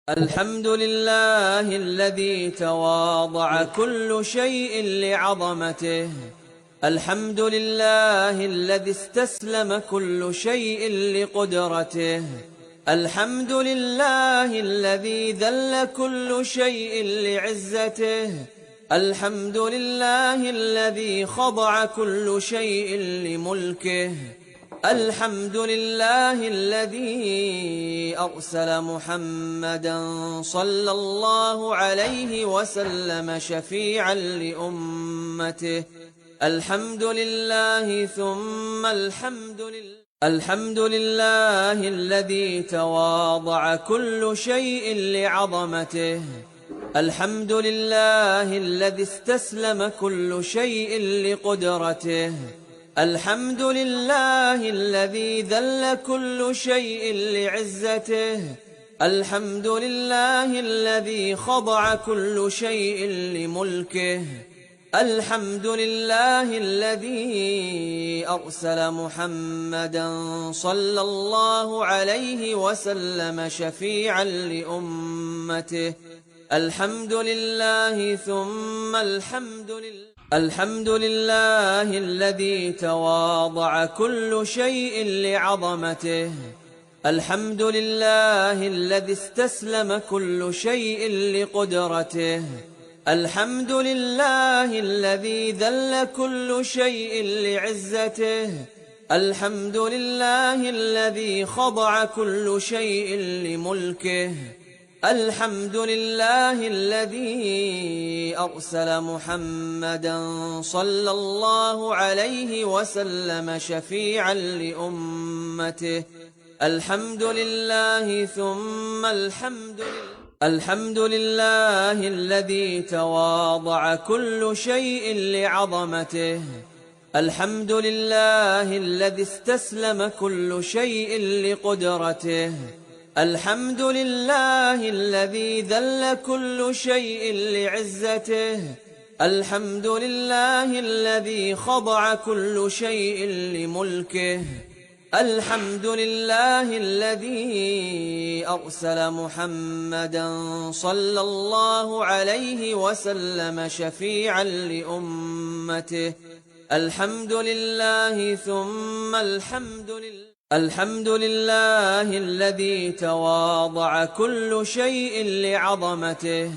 الحمد لله الذي تواضع كل شيء لعظمته. الحمد لله الذي استسلم كل شيء لقدرته. الحمد لله الذي ذل كل شيء لعزته. الحمد لله الذي خضع كل شيء لملكه. الحمد لله الذي أرسل محمدا صلى الله عليه وسلم شفيعا لأمته. الحمد لله ثم الحمد لله. الحمد لله الذي تواضع كل شيء لعظمته. الحمد لله الذي استسلم كل شيء لقدرته. الحمد لله الذي ذل كل شيء لعزته. الحمد لله الذي خضع كل شيء لملكه. الحمد لله الذي أرسل محمدا صلى الله عليه وسلم شفيعا لأمته. الحمد لله ثم الحمد لله. الحمد لله الذي تواضع كل شيء لعظمته. الحمد لله الذي استسلم كل شيء لقدرته. الحمد لله الذي ذل كل شيء لعزته. الحمد لله الذي خضع كل شيء لملكه. الحمد لله الذي أرسل محمدا صلى الله عليه وسلم شفيعا لأمته. الحمد لله ثم الحمد لله. الحمد لله الذي تواضع كل شيء لعظمته. الحمد لله الذي استسلم كل شيء لقدرته. الحمد لله الذي ذل كل شيء لعزته. الحمد لله الذي خضع كل شيء لملكه. الحمد لله الذي أرسل محمدا صلى الله عليه وسلم شفيعا لأمته. الحمد لله ثم الحمد لله. الحمد لله الذي تواضع كل شيء لعظمته.